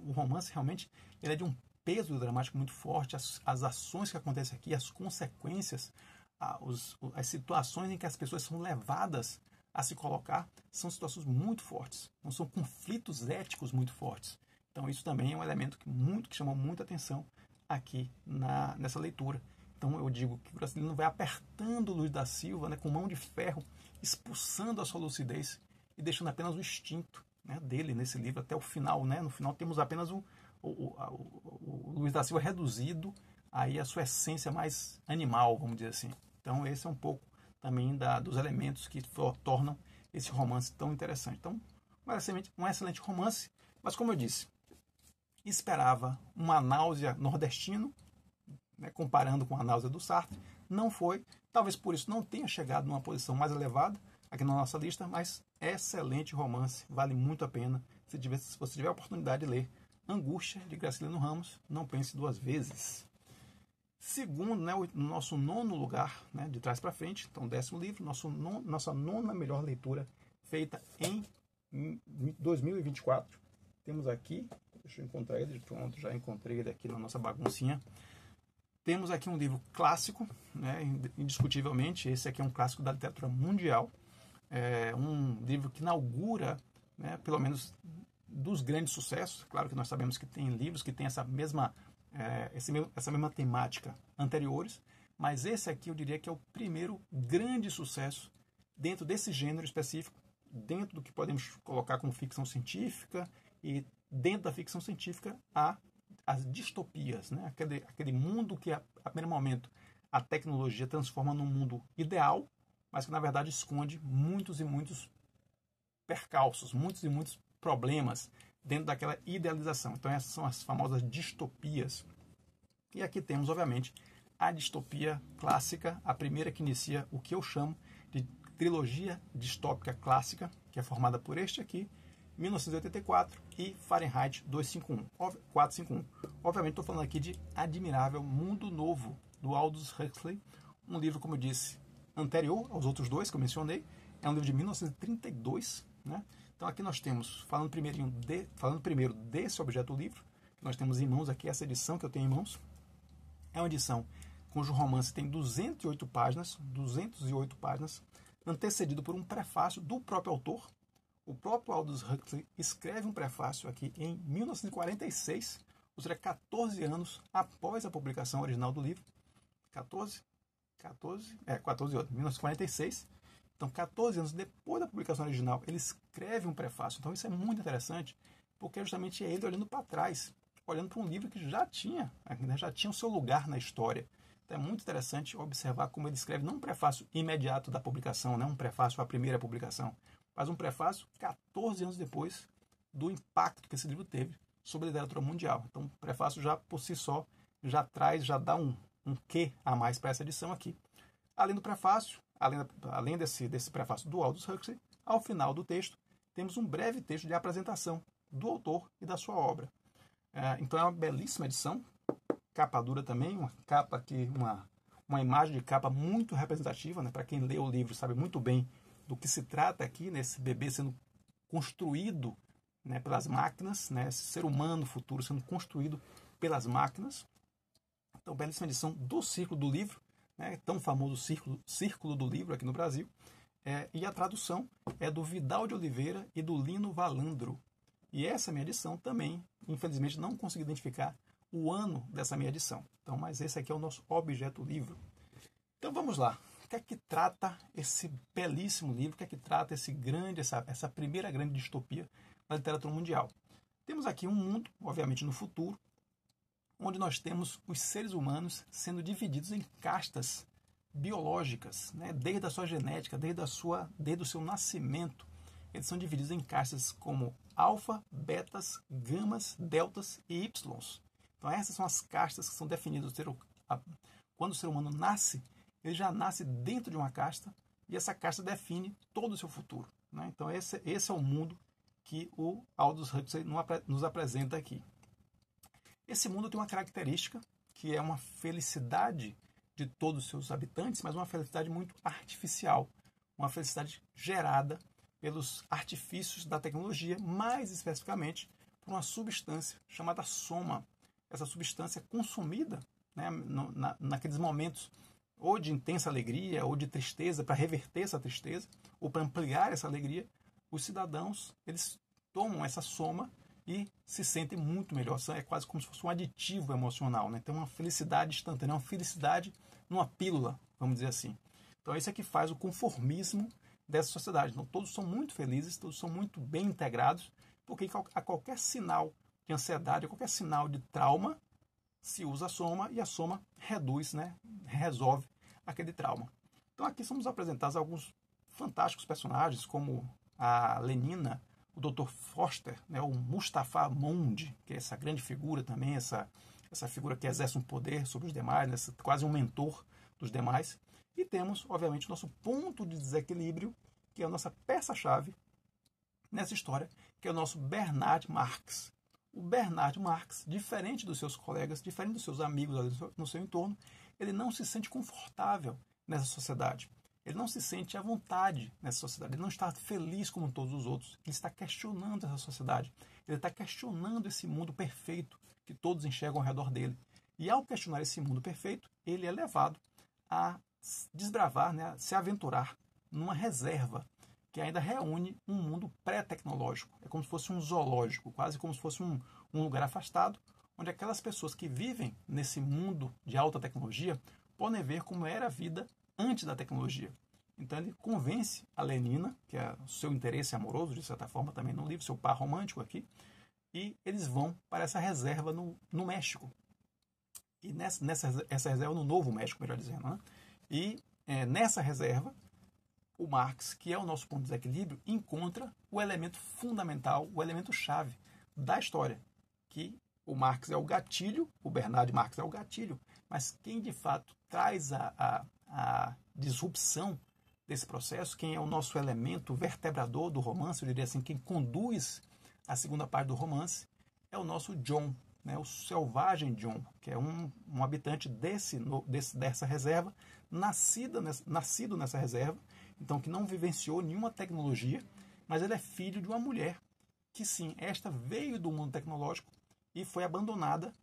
o romance realmente ele é de um peso dramático muito forte, as ações que acontecem aqui, as consequências, as situações em que as pessoas são levadas a se colocar, são situações muito fortes, não são conflitos éticos muito fortes. Então isso também é um elemento que chamou muita atenção aqui nessa leitura. Então eu digo que o Graciliano vai apertando o Luiz da Silva, né, com mão de ferro, expulsando a sua lucidez e deixando apenas o instinto, né, dele nesse livro até o final. Né? No final temos apenas o Luiz da Silva reduzido aí a sua essência mais animal, vamos dizer assim. Então esse é um pouco também dos elementos que tornam esse romance tão interessante. Então, um excelente romance, mas como eu disse, esperava uma náusea nordestino, né, comparando com a náusea do Sartre, não foi, talvez por isso não tenha chegado numa posição mais elevada aqui na nossa lista, mas excelente romance, vale muito a pena. Se você tiver a oportunidade de ler Angústia, de Graciliano Ramos, não pense duas vezes. Segundo, né, o nosso nono lugar, né, de trás para frente, então 10º livro, nossa nona melhor leitura feita em 2024. Temos aqui, deixa eu encontrar ele, pronto, já encontrei ele aqui na nossa baguncinha. Temos aqui um livro clássico, né, indiscutivelmente, esse aqui é um clássico da literatura mundial, é um livro que inaugura, né, pelo menos dos grandes sucessos. Claro que nós sabemos que tem livros que têm essa mesma temática anteriores, mas esse aqui eu diria que é o primeiro grande sucesso dentro desse gênero específico, dentro do que podemos colocar como ficção científica, e dentro da ficção científica há as distopias, né? Aquele mundo que a primeiro momento a tecnologia transforma num mundo ideal, mas que na verdade esconde muitos e muitos percalços, muitos e muitos problemas dentro daquela idealização. Então essas são as famosas distopias. E aqui temos, obviamente, a distopia clássica, a primeira que inicia o que eu chamo de trilogia distópica clássica, que é formada por este aqui, 1984 e Fahrenheit 451. Obviamente estou falando aqui de Admirável Mundo Novo, do Aldous Huxley, um livro, como eu disse, anterior aos outros dois que eu mencionei. É um livro de 1932, né? Então aqui nós temos, falando primeiro desse objeto livro, que nós temos em mãos aqui, essa edição que eu tenho em mãos, é uma edição cujo romance tem 208 páginas, antecedido por um prefácio do próprio autor. O próprio Aldous Huxley escreve um prefácio aqui em 1946, ou seja, 14 anos após a publicação original do livro. 14 anos, 1946. Então, 14 anos depois da publicação original, ele escreve um prefácio. Então, isso é muito interessante, porque justamente é ele olhando para trás, olhando para um livro que já tinha o seu lugar na história. Então, é muito interessante observar como ele escreve, não um prefácio imediato da publicação, um prefácio à primeira publicação, mas um prefácio 14 anos depois do impacto que esse livro teve sobre a literatura mundial. Então, o prefácio já por si só já dá um quê a mais para essa edição aqui. Além do prefácio, além desse prefácio do Aldous Huxley, ao final do texto, temos um breve texto de apresentação do autor e da sua obra. Então é uma belíssima edição, capa dura também, uma imagem de capa muito representativa, né? Para quem lê o livro sabe muito bem do que se trata aqui, nesse bebê sendo construído, né, pelas máquinas, né, esse ser humano futuro sendo construído pelas máquinas. Então, belíssima edição do Círculo do Livro, né, tão famoso Círculo do Livro aqui no Brasil. E a tradução é do Vidal de Oliveira e do Lino Valandro. E essa minha edição também, infelizmente, não consegui identificar o ano dessa minha edição. Então, mas esse aqui é o nosso objeto livro. Então vamos lá. O que é que trata esse belíssimo livro? O que é que trata essa primeira grande distopia da literatura mundial? Temos aqui um mundo, obviamente no futuro, onde nós temos os seres humanos sendo divididos em castas biológicas, né? Desde a sua genética, desde o seu nascimento. Eles são divididos em castas como alfa, betas, gamas, deltas e ys. Então essas são as castas que são definidas. Quando o ser humano nasce, ele já nasce dentro de uma casta e essa casta define todo o seu futuro, né? Então esse é o mundo que o Aldous Huxley nos apresenta aqui. Esse mundo tem uma característica que é uma felicidade de todos os seus habitantes, mas uma felicidade muito artificial, uma felicidade gerada pelos artifícios da tecnologia, mais especificamente por uma substância chamada soma. Essa substância é consumida, né, naqueles momentos ou de intensa alegria ou de tristeza, para reverter essa tristeza ou para ampliar essa alegria, os cidadãos eles tomam essa soma e se sentem muito melhor. É quase como se fosse um aditivo emocional, né? Então uma felicidade instantânea, uma felicidade numa pílula, vamos dizer assim. Então isso é que faz o conformismo dessa sociedade. Então todos são muito felizes, todos são muito bem integrados, porque a qualquer sinal de ansiedade, a qualquer sinal de trauma, se usa a soma e a soma reduz, né? Resolve aquele trauma. Então aqui somos apresentados alguns fantásticos personagens, como a Lenina, o Dr. Foster, né? O Mustafa Mond, que é essa grande figura também, essa figura que exerce um poder sobre os demais, né? Quase um mentor dos demais. E temos, obviamente, o nosso ponto de desequilíbrio, que é a nossa peça-chave nessa história, que é o nosso Bernard Marx. O Bernard Marx, diferente dos seus colegas, diferente dos seus amigos no seu entorno, ele não se sente confortável nessa sociedade. Ele não se sente à vontade nessa sociedade. Ele não está feliz como todos os outros. Ele está questionando essa sociedade. Ele está questionando esse mundo perfeito que todos enxergam ao redor dele. E ao questionar esse mundo perfeito, ele é levado a desbravar, né, a se aventurar numa reserva que ainda reúne um mundo pré-tecnológico. É como se fosse um zoológico, quase como se fosse um lugar afastado, onde aquelas pessoas que vivem nesse mundo de alta tecnologia podem ver como era a vida antes da tecnologia. Então ele convence a Lenina, que é o seu interesse amoroso, de certa forma, também no livro, seu par romântico aqui, e eles vão para essa reserva no México. E essa reserva no Novo México, melhor dizendo, né? E nessa reserva, o Marx, que é o nosso ponto de desequilíbrio, encontra o elemento fundamental, o elemento chave da história, que o Marx é o gatilho, o Bernard Marx é o gatilho, mas quem de fato traz a disrupção desse processo, quem é o nosso elemento vertebrador do romance, eu diria assim, quem conduz a segunda parte do romance, é o nosso John, né, o selvagem John, que é um habitante dessa reserva, nascido nessa reserva, então que não vivenciou nenhuma tecnologia, mas ele é filho de uma mulher que, sim, esta veio do mundo tecnológico e foi abandonada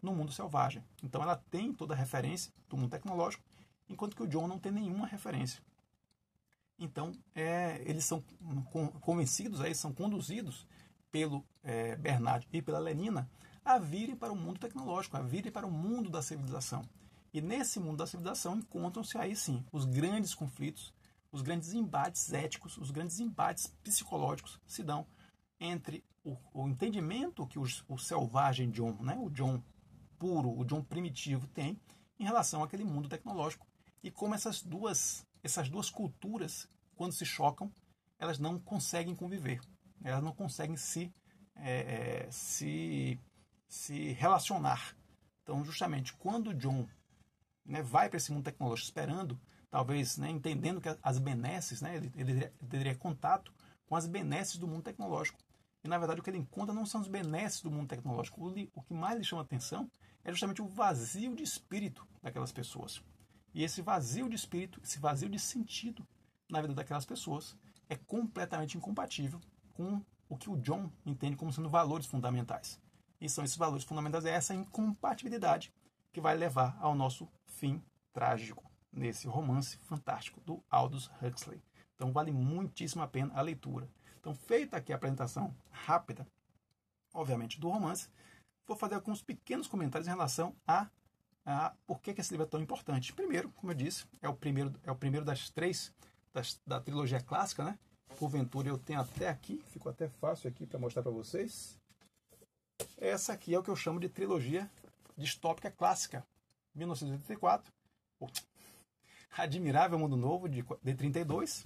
no mundo selvagem. Então ela tem toda a referência do mundo tecnológico, enquanto que o John não tem nenhuma referência. Então eles são convencidos, são conduzidos pelo Bernard e pela Lenina a virem para o mundo tecnológico, a virem para o mundo da civilização. E nesse mundo da civilização encontram-se aí sim os grandes conflitos, os grandes embates éticos, os grandes embates psicológicos se dão entre o entendimento que o selvagem John, né, o John puro, o John primitivo tem em relação àquele mundo tecnológico e como essas duas culturas, quando se chocam, elas não conseguem conviver, elas não conseguem se relacionar. Então, justamente, quando o John, né, vai para esse mundo tecnológico esperando, talvez, né, entendendo que as benesses, né, ele teria contato com as benesses do mundo tecnológico. E, na verdade, o que ele encontra não são os benesses do mundo tecnológico. O que mais lhe chama atenção é justamente o vazio de espírito daquelas pessoas. E esse vazio de espírito, esse vazio de sentido na vida daquelas pessoas é completamente incompatível com o que o John entende como sendo valores fundamentais. E são esses valores fundamentais, é essa incompatibilidade que vai levar ao nosso fim trágico nesse romance fantástico do Aldous Huxley. Então vale muitíssimo a pena a leitura. Então, feita aqui a apresentação rápida, obviamente, do romance, vou fazer alguns pequenos comentários em relação a por que esse livro é tão importante. Primeiro, como eu disse, é o primeiro das três da trilogia clássica, né? Porventura eu tenho até aqui, ficou até fácil aqui para mostrar para vocês. Essa aqui é o que eu chamo de trilogia distópica clássica, 1984, Admirável Mundo Novo, de 32,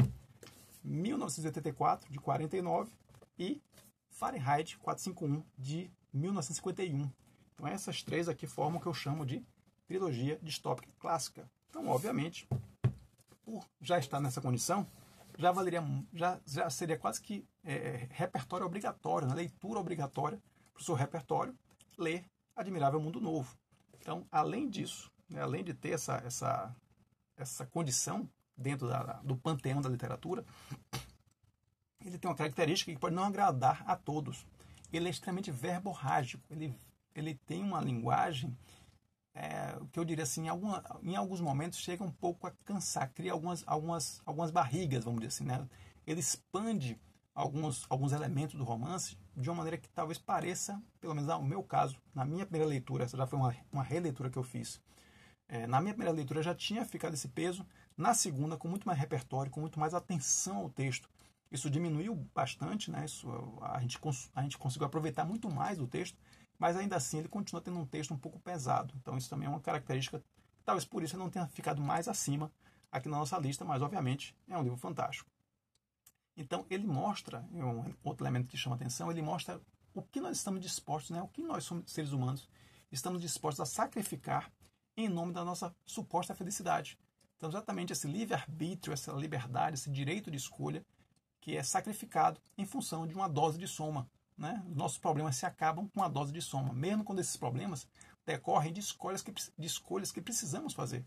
1984, de 49, e Fahrenheit 451, de 1951. Então essas três aqui formam o que eu chamo de trilogia distópica clássica. Então, obviamente, por já estar nessa condição, já seria quase que repertório obrigatório, né? Leitura obrigatória para o seu repertório, ler Admirável Mundo Novo. Então, além disso, né, além de ter essa condição dentro do panteão da literatura, ele tem uma característica que pode não agradar a todos. Ele é extremamente verborrágico, ele tem uma linguagem que eu diria assim, em alguns momentos chega um pouco a cansar, cria algumas barrigas, vamos dizer assim, né? Ele expande alguns elementos do romance de uma maneira que talvez pareça, pelo menos no meu caso, na minha primeira leitura, essa já foi uma releitura que eu fiz, na minha primeira leitura já tinha ficado esse peso, na segunda com muito mais repertório, com muito mais atenção ao texto. Isso diminuiu bastante, né? A gente conseguiu aproveitar muito mais do texto, mas ainda assim ele continua tendo um texto um pouco pesado. Então isso também é uma característica, talvez por isso ele não tenha ficado mais acima aqui na nossa lista, mas obviamente é um livro fantástico. Então ele mostra, um outro elemento que chama atenção, ele mostra o que nós estamos dispostos, né? O que nós somos seres humanos estamos dispostos a sacrificar em nome da nossa suposta felicidade. Então exatamente esse livre-arbítrio, essa liberdade, esse direito de escolha que é sacrificado em função de uma dose de soma. Né? Os nossos problemas se acabam com uma dose de soma, mesmo quando esses problemas decorrem de escolhas que precisamos fazer.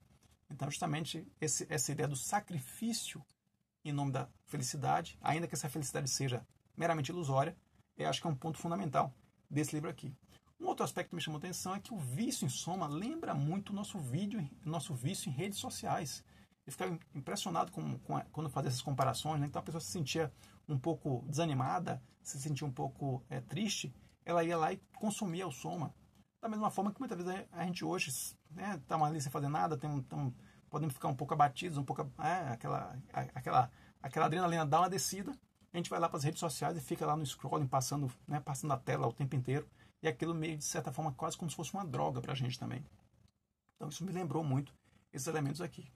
Então, justamente, essa ideia do sacrifício em nome da felicidade, ainda que essa felicidade seja meramente ilusória, eu acho que é um ponto fundamental desse livro aqui. Um outro aspecto que me chamou a atenção é que o vício em soma lembra muito o nosso vício em redes sociais. Eu ficava impressionado quando fazia essas comparações, né? Então a pessoa se sentia um pouco desanimada, se sentia um pouco triste, ela ia lá e consumia o soma. Da mesma forma que muitas vezes a gente hoje está ali sem fazer nada, podemos ficar um pouco abatidos, um pouco aquela adrenalina dá uma descida, a gente vai lá para as redes sociais e fica lá no scrolling, passando a tela o tempo inteiro, e aquilo meio, de certa forma, quase como se fosse uma droga para a gente também. Então isso me lembrou muito esses elementos aqui.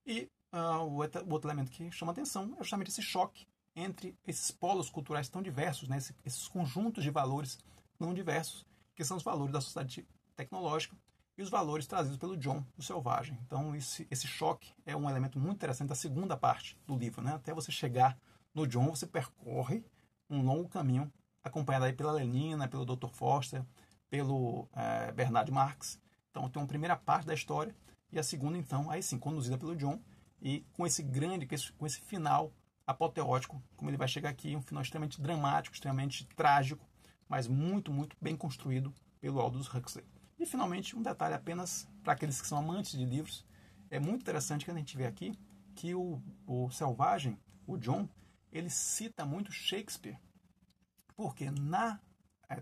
E o outro elemento que chama atenção é justamente esse choque entre esses polos culturais tão diversos, né? Esses conjuntos de valores tão diversos, que são os valores da sociedade tecnológica e os valores trazidos pelo John, o selvagem. Então esse choque é um elemento muito interessante da segunda parte do livro. Né? Até você chegar no John, você percorre um longo caminho, acompanhado aí pela Lenina, pelo Dr. Foster, pelo Bernard Marx. Então tem uma primeira parte da história, e a segunda, então, aí sim, conduzida pelo John, e com esse final apoteótico, como ele vai chegar aqui, um final extremamente dramático, extremamente trágico, mas muito, muito bem construído pelo Aldous Huxley. E, finalmente, um detalhe apenas para aqueles que são amantes de livros. É muito interessante que a gente vê aqui que o selvagem, o John, ele cita muito Shakespeare, porque na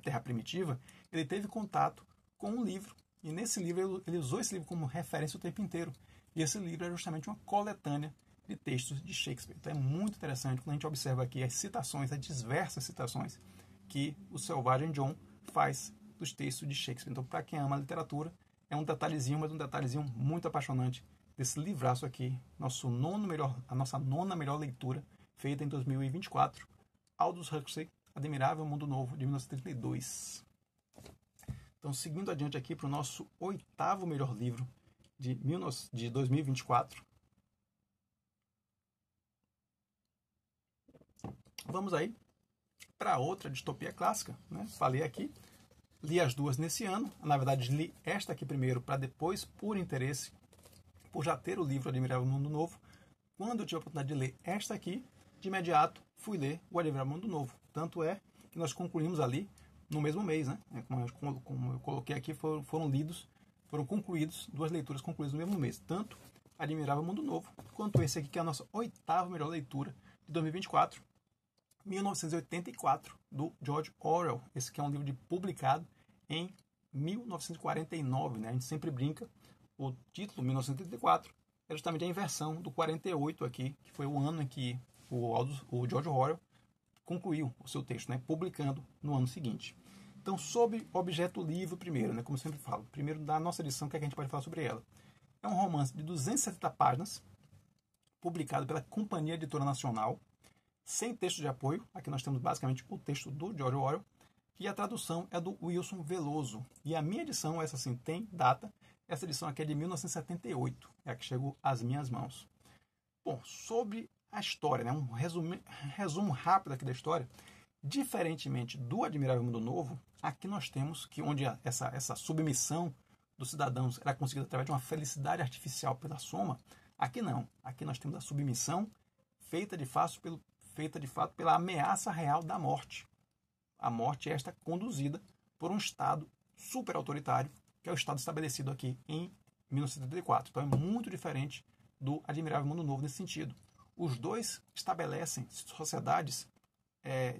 Terra Primitiva ele teve contato com um livro, e nesse livro ele usou esse livro como referência o tempo inteiro. E esse livro é justamente uma coletânea de textos de Shakespeare. Então é muito interessante quando a gente observa aqui as citações, as diversas citações que o selvagem John faz dos textos de Shakespeare. Então, para quem ama a literatura, é um detalhezinho, mas um detalhezinho muito apaixonante desse livraço aqui, a nossa nona melhor leitura, feita em 2024, Aldous Huxley, Admirável Mundo Novo, de 1932. Então, seguindo adiante aqui para o nosso 8º melhor livro de 2024. Vamos aí para outra distopia clássica, né? Falei aqui, li as duas nesse ano. Na verdade, li esta aqui primeiro, para depois, por interesse, por já ter o livro Admirável Mundo Novo. Quando eu tive a oportunidade de ler esta aqui, de imediato fui ler o Admirável Mundo Novo. Tanto é que nós concluímos ali no mesmo mês, né? Como eu coloquei aqui, foram concluídos, duas leituras concluídas no mesmo mês. Tanto Admirável Mundo Novo, quanto esse aqui, que é a nossa 8ª melhor leitura de 2024, 1984, do George Orwell. Esse aqui é um livro publicado em 1949, né? A gente sempre brinca, o título, 1984, é justamente a inversão do 48 aqui, que foi o ano em que o George Orwell concluiu o seu texto, né? Publicando no ano seguinte. Então, sobre objeto livro primeiro, né? Como eu sempre falo, primeiro da nossa edição, o que a gente pode falar sobre ela? É um romance de 270 páginas, publicado pela Companhia Editora Nacional, sem texto de apoio. Aqui nós temos basicamente o texto do George Orwell, e a tradução é do Wilson Veloso. E a minha edição, essa sim tem data, essa edição aqui é de 1978, é a que chegou às minhas mãos. Bom, sobre a história, né? Um resumo rápido aqui da história. Diferentemente do Admirável Mundo Novo, aqui nós temos que onde essa submissão dos cidadãos era conseguida através de uma felicidade artificial pela soma, aqui não. Aqui nós temos a submissão feita de fato pela ameaça real da morte. A morte é esta conduzida por um Estado super autoritário, que é o Estado estabelecido aqui em 1974. Então é muito diferente do Admirável Mundo Novo nesse sentido. Os dois estabelecem sociedades,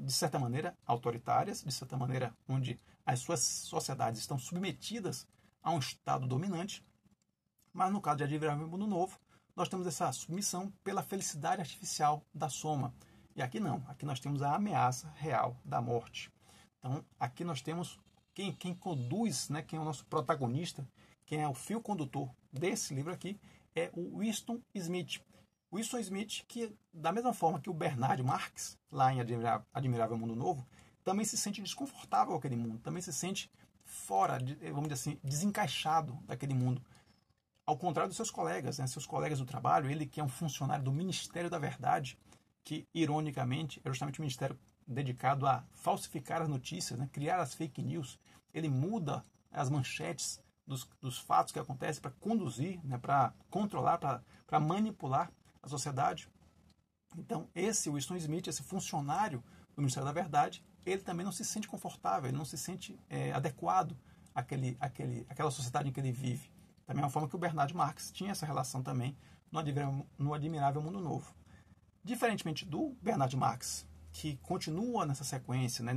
de certa maneira, autoritárias, de certa maneira, onde as suas sociedades estão submetidas a um Estado dominante, mas no caso de Admirável Mundo Novo, nós temos essa submissão pela felicidade artificial da soma. E aqui não, aqui nós temos a ameaça real da morte. Então, aqui nós temos quem conduz, né, quem é o nosso protagonista, quem é o fio condutor desse livro aqui, é o Winston Smith. Winston Smith, que da mesma forma que o Bernard Marx, lá em Admirável Mundo Novo, também se sente desconfortável com aquele mundo, também se sente fora, vamos dizer assim, desencaixado daquele mundo. Ao contrário dos seus colegas, né, seus colegas do trabalho, ele que é um funcionário do Ministério da Verdade, que, ironicamente, é justamente o ministério dedicado a falsificar as notícias, né, criar as fake news. Ele muda as manchetes dos fatos que acontecem para conduzir, né, para controlar, para manipular a sociedade. Então, esse Winston Smith, esse funcionário do Ministério da Verdade, ele também não se sente confortável, ele não se sente adequado àquela sociedade em que ele vive. Da mesma forma que o Bernard Marx tinha essa relação também no Admirável Mundo Novo. Diferentemente do Bernard Marx, que continua nessa sequência, né,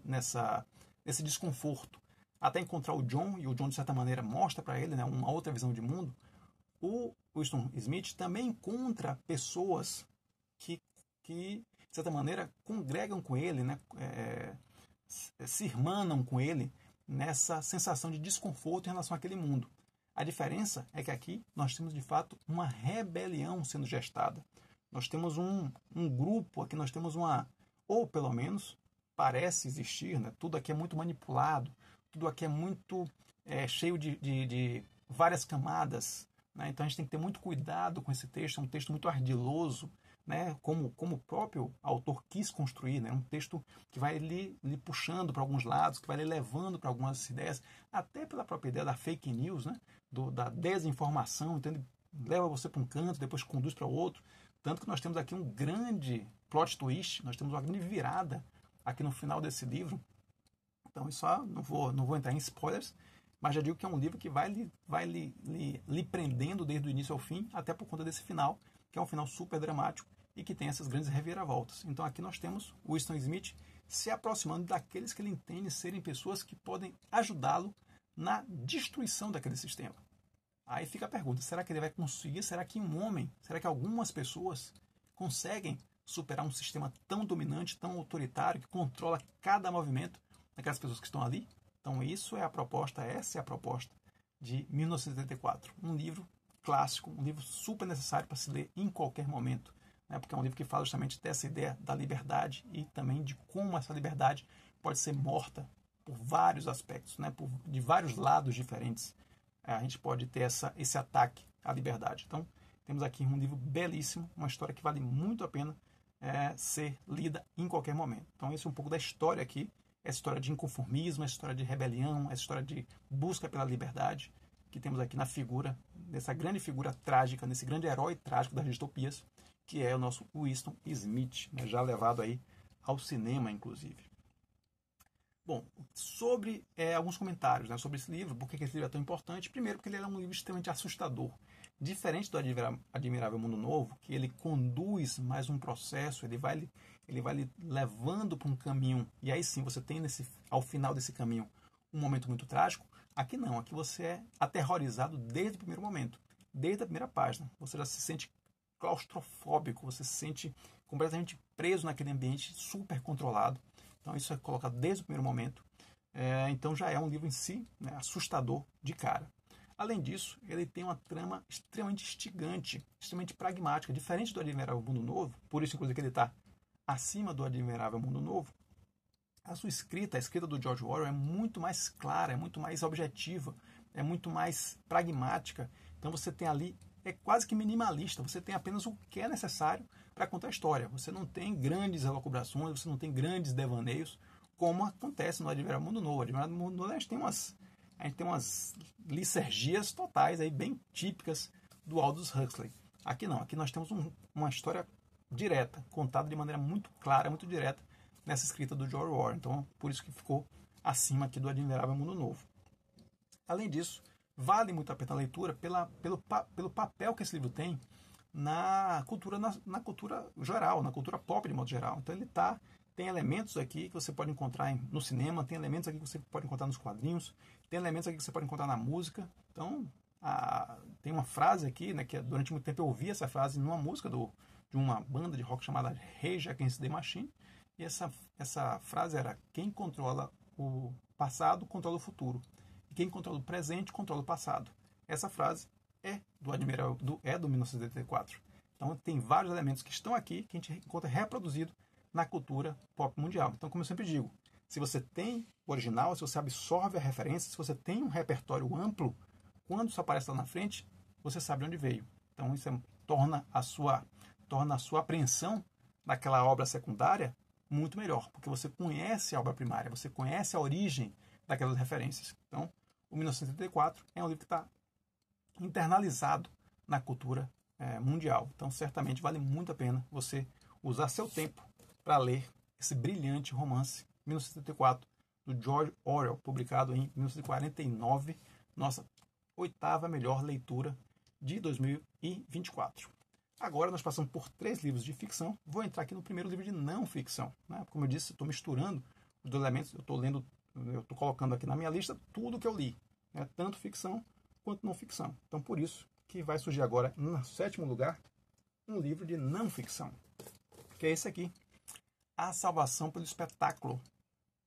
nesse desconforto, até encontrar o John, e o John, de certa maneira, mostra para ele, né, uma outra visão de mundo, o Winston Smith também encontra pessoas que de certa maneira, congregam com ele, né, se irmanam com ele nessa sensação de desconforto em relação àquele mundo. A diferença é que aqui nós temos, de fato, uma rebelião sendo gestada. Nós temos um grupo, aqui nós temos ou pelo menos parece existir, né? Tudo aqui é muito manipulado, tudo aqui é muito cheio de várias camadas, né? Então a gente tem que ter muito cuidado com esse texto, é um texto muito ardiloso, né? Como o próprio autor quis construir, né? Um texto que vai lhe puxando para alguns lados, que vai lhe levando para algumas ideias, até pela própria ideia da fake news, né? Da desinformação, então ele leva você para um canto, depois conduz para outro. Tanto que nós temos aqui um grande plot twist, nós temos uma grande virada aqui no final desse livro. Então, isso só não vou entrar em spoilers, mas já digo que é um livro que vai lhe prendendo desde o início ao fim, até por conta desse final, que é um final super dramático e que tem essas grandes reviravoltas. Então, aqui nós temos o Winston Smith se aproximando daqueles que ele entende serem pessoas que podem ajudá-lo na destruição daquele sistema. Aí fica a pergunta, será que ele vai conseguir? Será que um homem, será que algumas pessoas conseguem superar um sistema tão dominante, tão autoritário, que controla cada movimento daquelas pessoas que estão ali? Então essa é a proposta de 1984. Um livro clássico, um livro super necessário para se ler em qualquer momento, né? Porque é um livro que fala justamente dessa ideia da liberdade e também de como essa liberdade pode ser morta por vários aspectos, né? De vários lados diferentes. A gente pode ter esse ataque à liberdade. Então, temos aqui um livro belíssimo, uma história que vale muito a pena ser lida em qualquer momento. Então, esse é um pouco da história aqui, essa história de inconformismo, essa história de rebelião, essa história de busca pela liberdade, que temos aqui na figura, dessa grande figura trágica, nesse grande herói trágico das distopias, que é o nosso Winston Smith, né, já levado aí ao cinema, inclusive. Bom, sobre alguns comentários, né, sobre esse livro, por que esse livro é tão importante? Primeiro, porque ele é um livro extremamente assustador. Diferente do Admirável Mundo Novo, que ele conduz mais um processo, ele vai lhe levando para um caminho, e aí sim você tem ao final desse caminho um momento muito trágico. Aqui não, aqui você é aterrorizado desde o primeiro momento, desde a primeira página. Você já se sente claustrofóbico, você se sente completamente preso naquele ambiente super controlado. Então isso é colocado desde o primeiro momento. Então já é um livro em si, né, assustador de cara. Além disso, ele tem uma trama extremamente instigante, extremamente pragmática, diferente do Admirável Mundo Novo, por isso inclusive que ele está acima do Admirável Mundo Novo. A escrita do George Orwell é muito mais clara, é muito mais objetiva, é muito mais pragmática. Então você tem ali, é quase que minimalista, você tem apenas o que é necessário para contar a história. Você não tem grandes elucubrações, você não tem grandes devaneios, como acontece no Admirável Mundo Novo. No Admirável Mundo Novo a gente tem umas licergias totais, aí, bem típicas do Aldous Huxley. Aqui não, aqui nós temos uma história direta, contada de maneira muito clara, muito direta, nessa escrita do George Orwell. Então, por isso que ficou acima aqui do Admirável Mundo Novo. Além disso, vale muito a pena a leitura pelo papel que esse livro tem na cultura geral, na cultura pop de modo geral. Então ele tem elementos aqui que você pode encontrar no cinema, tem elementos aqui que você pode encontrar nos quadrinhos, tem elementos aqui que você pode encontrar na música. Então tem uma frase aqui, né, que durante muito tempo eu ouvi essa frase numa música de uma banda de rock chamada Rage Against the Machine, e essa frase era: quem controla o passado controla o futuro, e quem controla o presente controla o passado. Essa frase é do 1984. Então tem vários elementos que estão aqui, que a gente encontra reproduzido na cultura pop mundial. Então, como eu sempre digo, se você tem o original, se você absorve a referência, se você tem um repertório amplo, quando isso aparece lá na frente, você sabe de onde veio. Então isso torna a sua apreensão daquela obra secundária muito melhor, porque você conhece a obra primária, você conhece a origem daquelas referências. Então, o 1984 é um livro que está internalizado na cultura mundial. Então, certamente vale muito a pena você usar seu tempo para ler esse brilhante romance 1984 do George Orwell, publicado em 1949, nossa 8ª melhor leitura de 2024. Agora nós passamos por 3 livros de ficção. Vou entrar aqui no primeiro livro de não ficção, né? Como eu disse, estou misturando os dois elementos. Eu estou colocando aqui na minha lista tudo que eu li, né? Tanto ficção quanto não ficção. Então, por isso que vai surgir agora, no 7º lugar, um livro de não ficção, que é esse aqui: A Salvação pelo Espetáculo,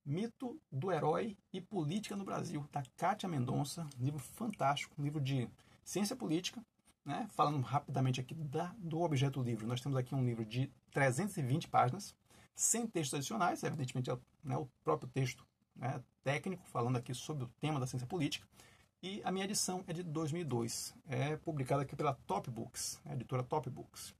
Mito do Herói e Política no Brasil, da Kátia Mendonça. Um livro fantástico, um livro de ciência política, né? Falando rapidamente aqui do objeto do livro, nós temos aqui um livro de 320 páginas, sem textos adicionais, evidentemente né, o próprio texto, né, técnico, falando aqui sobre o tema da ciência política. E a minha edição é de 2002, é publicada aqui pela Top Books, a editora Top Books.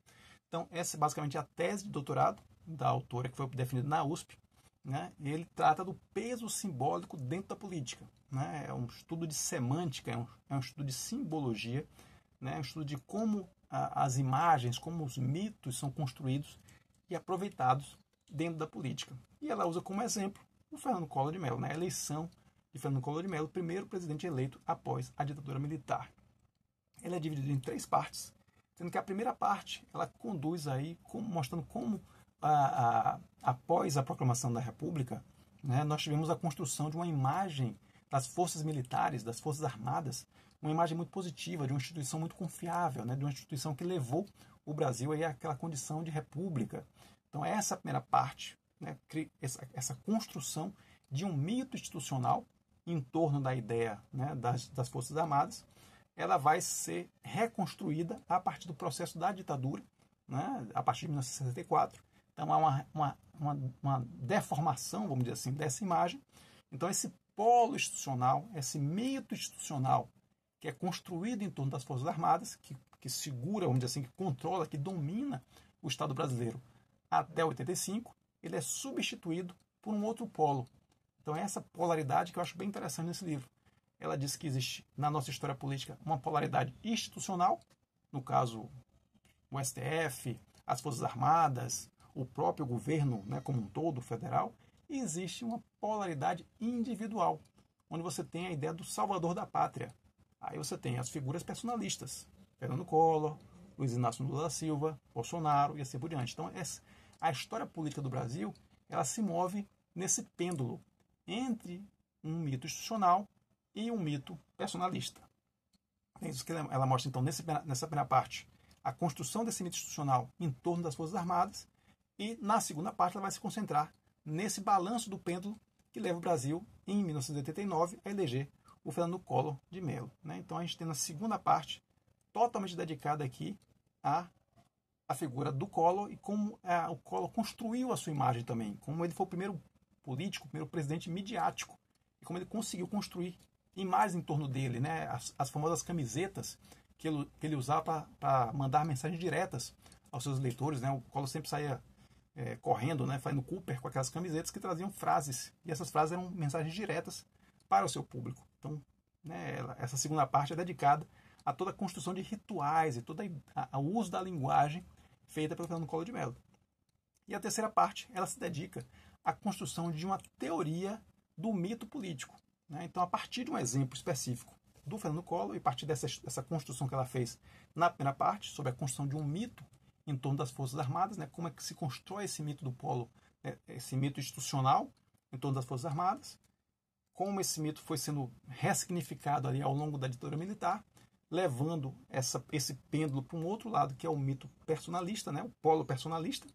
Então, essa é basicamente a tese de doutorado da autora, que foi definida na USP, né? Ele trata do peso simbólico dentro da política, né? É um estudo de semântica, é um estudo de simbologia, né? Um estudo de como as imagens, como os mitos são construídos e aproveitados dentro da política. E ela usa como exemplo o Fernando Collor de Mello, né? A eleição de Fernando Collor de Mello, primeiro presidente eleito após a ditadura militar. Ele é dividido em 3 partes, sendo que a primeira parte ela conduz aí mostrando como após a proclamação da República, né, nós tivemos a construção de uma imagem das forças militares, das forças armadas, uma imagem muito positiva, de uma instituição muito confiável, né, de uma instituição que levou o Brasil aí àquela condição de república. Então essa é a primeira parte, né, essa construção de um mito institucional em torno da ideia, né, das Forças Armadas, ela vai ser reconstruída a partir do processo da ditadura, né, a partir de 1964. Então há uma deformação, vamos dizer assim, dessa imagem. Então esse polo institucional, esse mito institucional que é construído em torno das Forças Armadas, que segura, vamos dizer assim, que controla, que domina o Estado brasileiro até 85, ele é substituído por um outro polo. Então é essa polaridade que eu acho bem interessante nesse livro. Ela diz que existe, na nossa história política, uma polaridade institucional, no caso, o STF, as Forças Armadas, o próprio governo, né, como um todo, federal, e existe uma polaridade individual, onde você tem a ideia do salvador da pátria. Aí você tem as figuras personalistas, Fernando Collor, Luiz Inácio Lula da Silva, Bolsonaro e assim por diante. Então, a história política do Brasil, ela se move nesse pêndulo entre um mito institucional e um mito personalista. É isso que ela mostra, então, nessa primeira parte, a construção desse mito institucional em torno das Forças Armadas, e na segunda parte ela vai se concentrar nesse balanço do pêndulo que leva o Brasil, em 1989, a eleger o Fernando Collor de Mello, né? Então a gente tem na segunda parte totalmente dedicada aqui à figura do Collor e como o Collor construiu a sua imagem também, como ele foi o primeiro político, o primeiro presidente midiático, e como ele conseguiu construir imagens em torno dele, né? As famosas camisetas que ele usava para mandar mensagens diretas aos seus leitores, né? O Collor sempre saía correndo, né, fazendo Cooper com aquelas camisetas que traziam frases, e essas frases eram mensagens diretas para o seu público. Então, né, essa segunda parte é dedicada a toda a construção de rituais e todo o uso da linguagem feita pelo Fernando Collor de Mello. E a terceira parte, ela se dedica à construção de uma teoria do mito político, né? Então, a partir de um exemplo específico do Fernando Collor, e a partir dessa construção que ela fez na primeira parte, sobre a construção de um mito em torno das Forças Armadas, né? Como é que se constrói esse mito do polo, né? Esse mito institucional em torno das Forças Armadas, como esse mito foi sendo ressignificado ali ao longo da ditadura militar, levando esse pêndulo para um outro lado, que é o mito personalista, né? O polo personalista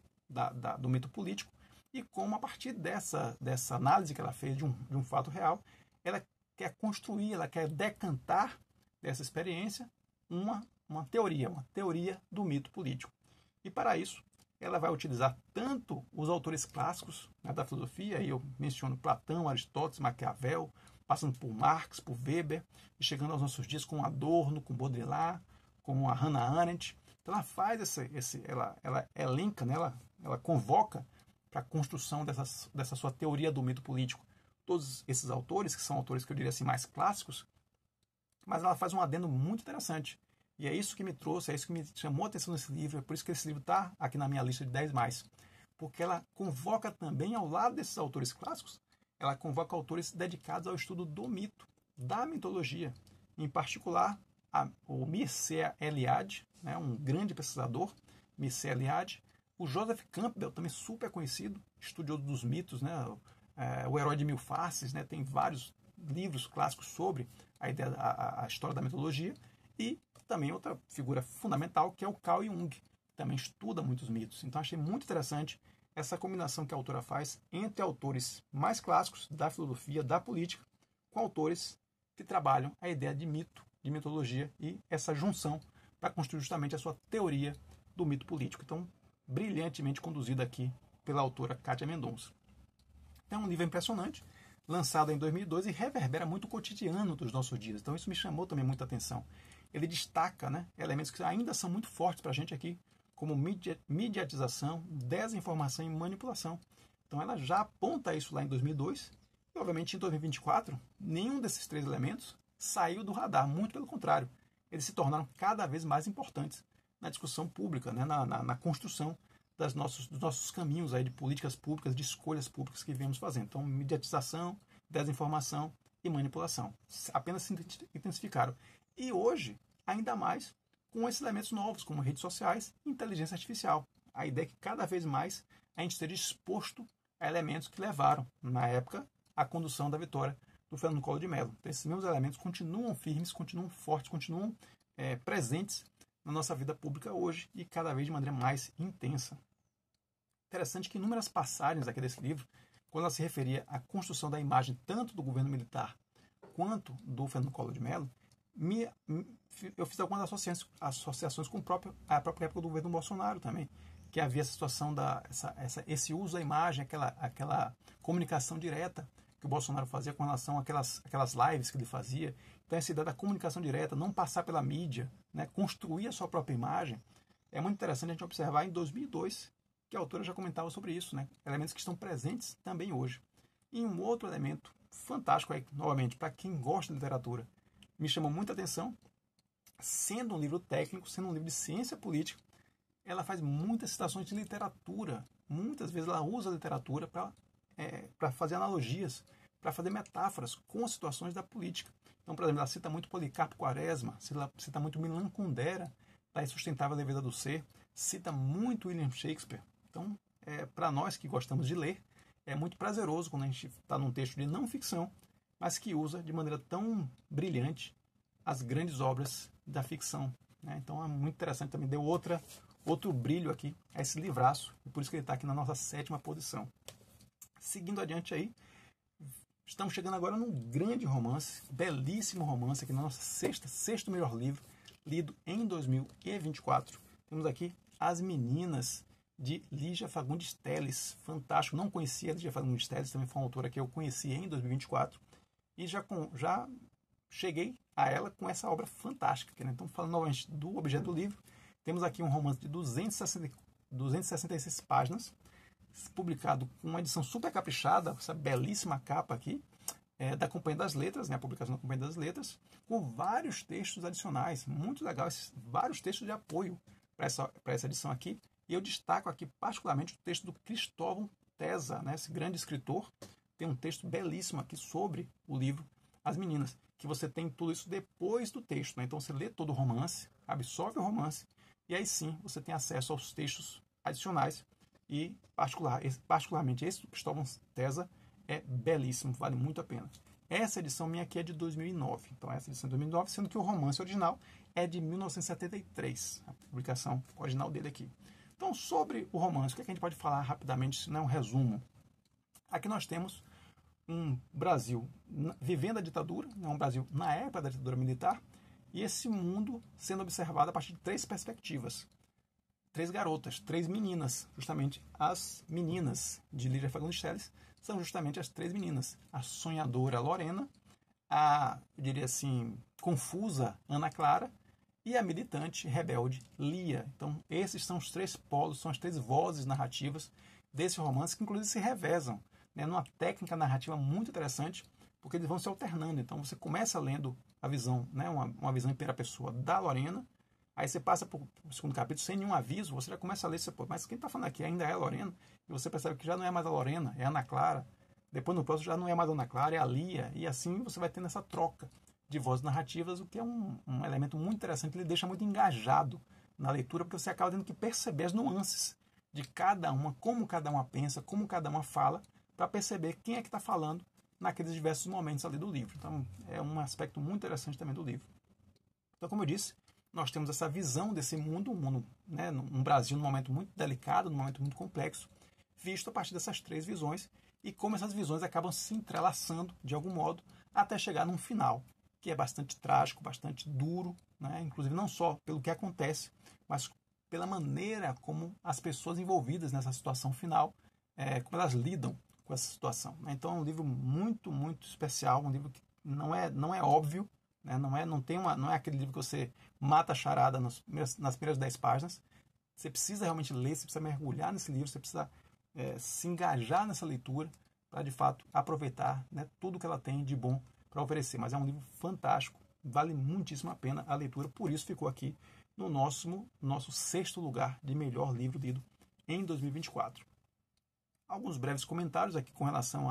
do mito político, e como a partir dessa análise que ela fez de um fato real, ela quer construir, ela quer decantar dessa experiência uma teoria do mito político. E para isso, ela vai utilizar tanto os autores clássicos, né, da filosofia, aí eu menciono Platão, Aristóteles, Maquiavel, passando por Marx, por Weber, e chegando aos nossos dias com Adorno, com Baudrillard, com a Hannah Arendt. Então ela faz ela elenca, né, ela convoca para a construção dessa sua teoria do mito político todos esses autores, que são autores que eu diria assim mais clássicos, mas ela faz um adendo muito interessante. E é isso que me trouxe, é isso que me chamou a atenção nesse livro, é por isso que esse livro está aqui na minha lista de 10+. Porque ela convoca também, ao lado desses autores clássicos, ela convoca autores dedicados ao estudo do mito, da mitologia. Em particular, o Mircea Eliade, né, um grande pesquisador, Mircea Eliade, o Joseph Campbell, também super conhecido, estudioso dos mitos, né, o Herói de Mil Faces, né, tem vários livros clássicos sobre a história da mitologia, e também outra figura fundamental, que é o Carl Jung, que também estuda muitos mitos. Então achei muito interessante essa combinação que a autora faz entre autores mais clássicos da filosofia, da política, com autores que trabalham a ideia de mito, de mitologia, e essa junção para construir justamente a sua teoria do mito político. Então, brilhantemente conduzido aqui pela autora Kátia Mendonça. É um livro impressionante, lançado em 2002 e reverbera muito o cotidiano dos nossos dias. Então isso me chamou também muita atenção. Ele destaca, né, elementos que ainda são muito fortes para a gente aqui, como mediatização, desinformação e manipulação. Então ela já aponta isso lá em 2002, e obviamente em 2024, nenhum desses 3 elementos saiu do radar, muito pelo contrário. eles se tornaram cada vez mais importantes na discussão pública, né? na construção dos nossos caminhos aí de políticas públicas, de escolhas públicas que viemos fazendo. Então, mediatização, desinformação e manipulação apenas se intensificaram. E hoje, ainda mais, com esses elementos novos, como redes sociais e inteligência artificial. A ideia é que cada vez mais a gente esteja exposto a elementos que levaram, na época, à condução da vitória do Fernando Collor de Mello. Então, esses mesmos elementos continuam firmes, continuam fortes, continuam presentes na nossa vida pública hoje e cada vez de maneira mais intensa. Interessante que inúmeras passagens aqui desse livro, quando ela se referia à construção da imagem tanto do governo militar quanto do Fernando Collor de Mello, eu fiz algumas associações com a própria época do governo Bolsonaro também, que havia essa situação, esse uso da imagem, aquela comunicação direta que o Bolsonaro fazia com relação àquelas lives que ele fazia. Então, essa ideia da comunicação direta, não passar pela mídia, né, construir a sua própria imagem, é muito interessante a gente observar em 2002, que a autora já comentava sobre isso, né, elementos que estão presentes também hoje. E um outro elemento fantástico, aí, novamente, para quem gosta de literatura, me chamou muita atenção, sendo um livro técnico, sendo um livro de ciência política, ela faz muitas citações de literatura. Muitas vezes ela usa a literatura para fazer analogias, para fazer metáforas com as situações da política. Então, por exemplo, ela cita muito Policarpo Quaresma, cita muito Milan Kundera, da Insustentável Leveza do Ser, cita muito William Shakespeare. Então, para nós que gostamos de ler, é muito prazeroso quando a gente está num texto de não ficção, mas que usa de maneira tão brilhante as grandes obras da ficção, né? Então é muito interessante, também deu outro brilho aqui a esse livraço, e por isso que ele está aqui na nossa 7ª posição. Seguindo adiante aí, estamos chegando agora num grande romance, belíssimo romance, aqui na nossa sexto melhor livro, lido em 2024. Temos aqui As Meninas, de Lígia Fagundes Telles. Fantástico, não conhecia a Lígia Fagundes Telles, também foi uma autora que eu conheci em 2024, e já cheguei a ela com essa obra fantástica, né? Então, falando novamente do objeto do livro, temos aqui um romance de 266 páginas, publicado com uma edição super caprichada, essa belíssima capa aqui, da Companhia das Letras, né? A publicação da Companhia das Letras, com vários textos adicionais, muito legal, vários textos de apoio para essa edição aqui. E eu destaco aqui particularmente o texto do Cristóvão Tesa, né? Esse grande escritor, tem um texto belíssimo aqui sobre o livro As Meninas, que você tem tudo isso depois do texto, né? Então você lê todo o romance, absorve o romance, e aí sim você tem acesso aos textos adicionais, e particularmente esse do Cristóvão Tesa é belíssimo, vale muito a pena. Essa edição minha aqui é de 2009, então essa edição é de 2009, sendo que o romance original é de 1973, a publicação original dele aqui. Então, sobre o romance, o que a gente pode falar rapidamente, se não é um resumo? Aqui nós temos um Brasil vivendo a ditadura, um Brasil na época da ditadura militar, e esse mundo sendo observado a partir de 3 perspectivas. 3 garotas, 3 meninas, justamente as meninas de Lígia Fagundes Telles, são justamente as 3 meninas. A sonhadora Lorena, eu diria assim, confusa Ana Clara, e a militante rebelde Lia. Então, esses são os 3 polos, são as 3 vozes narrativas desse romance, que inclusive se revezam, né, numa técnica narrativa muito interessante, porque eles vão se alternando. Então, você começa lendo a visão, né, uma visão em primeira pessoa da Lorena, aí você passa para o segundo capítulo sem nenhum aviso, você já começa a ler, mas quem está falando aqui ainda é a Lorena, e você percebe que já não é mais a Lorena, é a Ana Clara. Depois, no próximo, já não é mais a Ana Clara, é a Lia, e assim você vai tendo essa troca de vozes narrativas, o que é um elemento muito interessante, ele deixa muito engajado na leitura, porque você acaba tendo que perceber as nuances de cada uma, como cada uma pensa, como cada uma fala, para perceber quem é que está falando naqueles diversos momentos ali do livro. Então, é um aspecto muito interessante também do livro. Então, como eu disse, nós temos essa visão desse mundo, né, um Brasil num momento muito delicado, num momento muito complexo, visto a partir dessas 3 visões, e como essas visões acabam se entrelaçando, de algum modo, até chegar num final, que é bastante trágico, bastante duro, né? Inclusive não só pelo que acontece, mas pela maneira como as pessoas envolvidas nessa situação final, como elas lidam com essa situação, né? Então é um livro muito, muito especial, um livro que não é óbvio, né? Não é aquele livro que você mata a charada nas primeiras 10 páginas. Você precisa realmente ler, você precisa mergulhar nesse livro, você precisa se engajar nessa leitura para, de fato, aproveitar, né, tudo que ela tem de bom para oferecer. Mas é um livro fantástico, vale muitíssimo a pena a leitura, por isso ficou aqui no nosso sexto lugar de melhor livro lido em 2024. Alguns breves comentários aqui com relação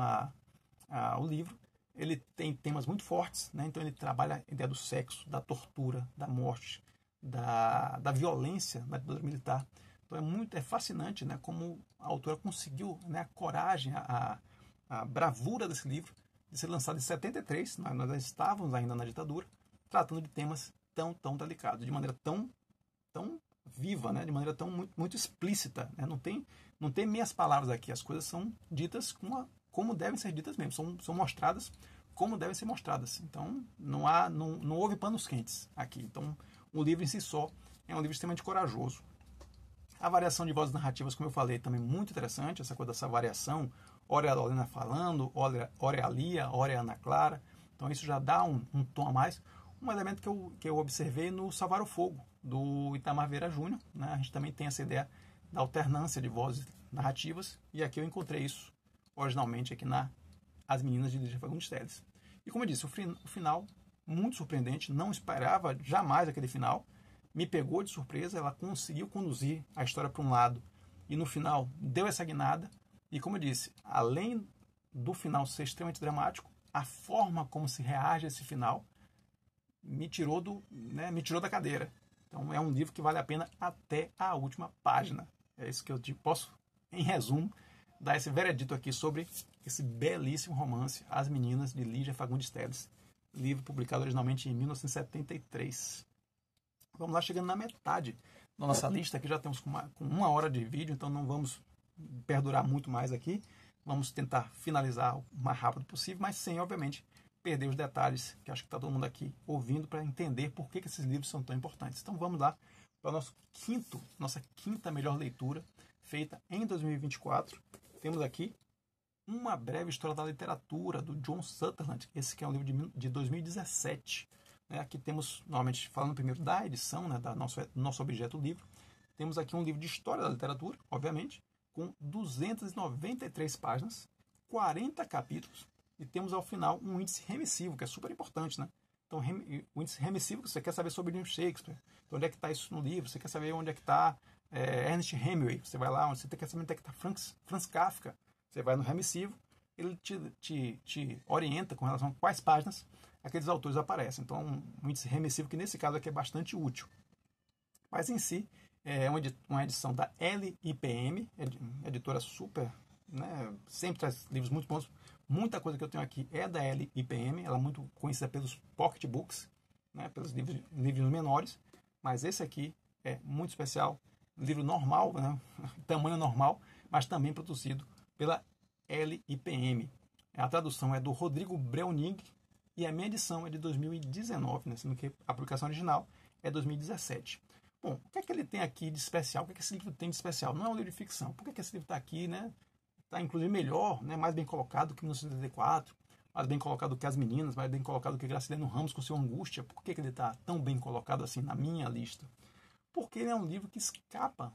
ao livro. Ele tem temas muito fortes, né? Então ele trabalha a ideia do sexo, da tortura, da morte, da violência na ditadura militar. Então é fascinante, né, como a autora conseguiu, né, a coragem, a bravura desse livro de ser lançado em 73, nós estávamos ainda na ditadura, tratando de temas tão delicados, de maneira tão viva, né, de maneira tão muito explícita, né? Não tem meias palavras aqui, as coisas são ditas como devem ser ditas mesmo, são mostradas como devem ser mostradas. Então não houve panos quentes aqui. Então o livro em si só é um livro extremamente corajoso. A variação de vozes narrativas, como eu falei, também muito interessante, essa coisa dessa variação, ora é a Lorena falando, ora é a Lia, ora é a Ana Clara. Então isso já dá um tom a mais. Um elemento que eu observei no Salvar o Fogo, do Itamar Vieira Júnior, né? A gente também tem essa ideia da alternância de vozes narrativas, e aqui eu encontrei isso originalmente aqui As Meninas de Lígia Fagundes Telles. E como eu disse, o final muito surpreendente, não esperava jamais aquele final, me pegou de surpresa, ela conseguiu conduzir a história para um lado e no final deu essa guinada. E como eu disse, além do final ser extremamente dramático, a forma como se reage a esse final me tirou da cadeira. Então é um livro que vale a pena até a última página. É isso que eu posso, em resumo, dar esse veredito aqui sobre esse belíssimo romance As Meninas de Lígia Fagundes Telles, livro publicado originalmente em 1973. Vamos lá, chegando na metade da nossa lista, aqui já temos com uma hora de vídeo, então não vamos perdurar muito mais aqui. Vamos tentar finalizar o mais rápido possível, mas sem, obviamente, perder os detalhes, que acho que está todo mundo aqui ouvindo para entender por que esses livros são tão importantes. Então vamos lá para nossa quinta melhor leitura, feita em 2024. Temos aqui Uma Breve História da Literatura, do John Sutherland. Esse que é um livro de 2017. Aqui temos, normalmente, falando primeiro da edição, né, da nosso objeto livro, temos aqui um livro de história da literatura, obviamente, com 293 páginas, 40 capítulos, e temos ao final um índice remissivo, que é super importante, né? Então, o índice remissivo, você quer saber sobre William Shakespeare, então, onde é que está isso no livro, você quer saber onde é que está Ernest Hemingway, você vai lá, você quer saber onde é que está Franz Kafka, você vai no remissivo, ele te orienta com relação a quais páginas aqueles autores aparecem. Então, um índice remissivo que, nesse caso aqui, é bastante útil. Mas, em si, é uma edição da LIPM, editora super, né, sempre traz livros muito bons. Muita coisa que eu tenho aqui é da LIPM, ela é muito conhecida pelos pocketbooks, né, pelos livros menores, mas esse aqui é muito especial, livro normal, né, tamanho normal, mas também produzido pela LIPM. A tradução é do Rodrigo Breunig, e a minha edição é de 2019, né, sendo que a publicação original é 2017. Bom, o que é que ele tem aqui de especial? O que é que esse livro tem de especial? Não é um livro de ficção. Por que é que esse livro está aqui, né? Está, inclusive, melhor, né, mais bem colocado que 1974, mais bem colocado que As Meninas, mais bem colocado que Graciliano Ramos com Seu Angústia. Por que ele está tão bem colocado assim na minha lista? Porque ele é um livro que escapa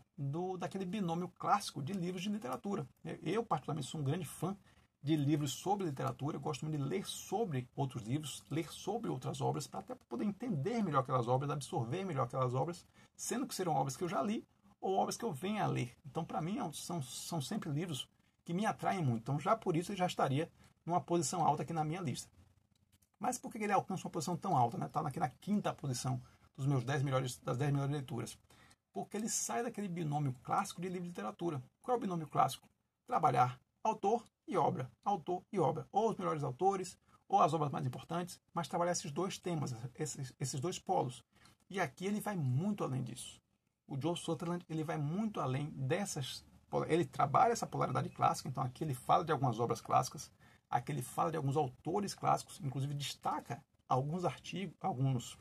daquele binômio clássico de livros de literatura. Eu, particularmente, sou um grande fã de livros sobre literatura, eu gosto muito de ler sobre outros livros, ler sobre outras obras, para até poder entender melhor aquelas obras, absorver melhor aquelas obras, sendo que serão obras que eu já li ou obras que eu venha a ler. Então, para mim, são sempre livros que me atraem muito. Então, já por isso, ele já estaria numa posição alta aqui na minha lista. Mas por que ele alcança uma posição tão alta? Está, né? Aqui na quinta posição das 10 melhores leituras. Porque ele sai daquele binômio clássico de livro de literatura. Qual é o binômio clássico? Trabalhar autor e obra, ou os melhores autores, ou as obras mais importantes, mas trabalhar esses dois temas, esses dois polos. E aqui ele vai muito além disso. O John Sutherland, ele vai muito além dessas, ele trabalha essa polaridade clássica, então aqui ele fala de algumas obras clássicas, aqui ele fala de alguns autores clássicos, inclusive destaca alguns artigos, alguns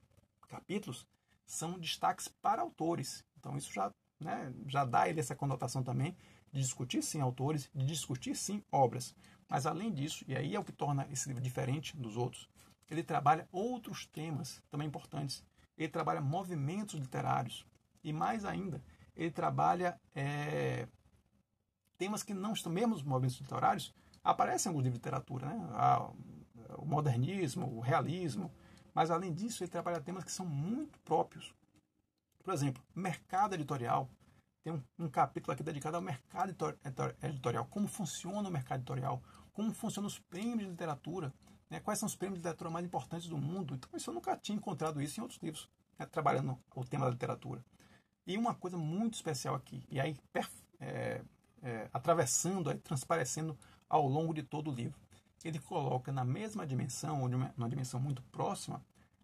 capítulos são destaques para autores. Então isso já dá a ele essa conotação também de discutir sim autores, de discutir sim obras. Mas além disso, e aí é o que torna esse livro diferente dos outros, ele trabalha outros temas também importantes. Ele trabalha movimentos literários. E mais ainda, ele trabalha temas que não estão, mesmo os movimentos literários, aparecem em alguns livros de literatura, né? O modernismo, o realismo, Mas, além disso, ele trabalha temas que são muito próprios. Por exemplo, mercado editorial. Tem um capítulo aqui dedicado ao mercado editorial. Como funciona o mercado editorial. Como funcionam os prêmios de literatura. Né? Quais são os prêmios de literatura mais importantes do mundo. Então, isso eu nunca tinha encontrado isso em outros livros, né? Trabalhando o tema da literatura. E uma coisa muito especial aqui. E aí, atravessando, aí, transparecendo ao longo de todo o livro. Ele coloca na mesma dimensão, ou numa dimensão muito próxima,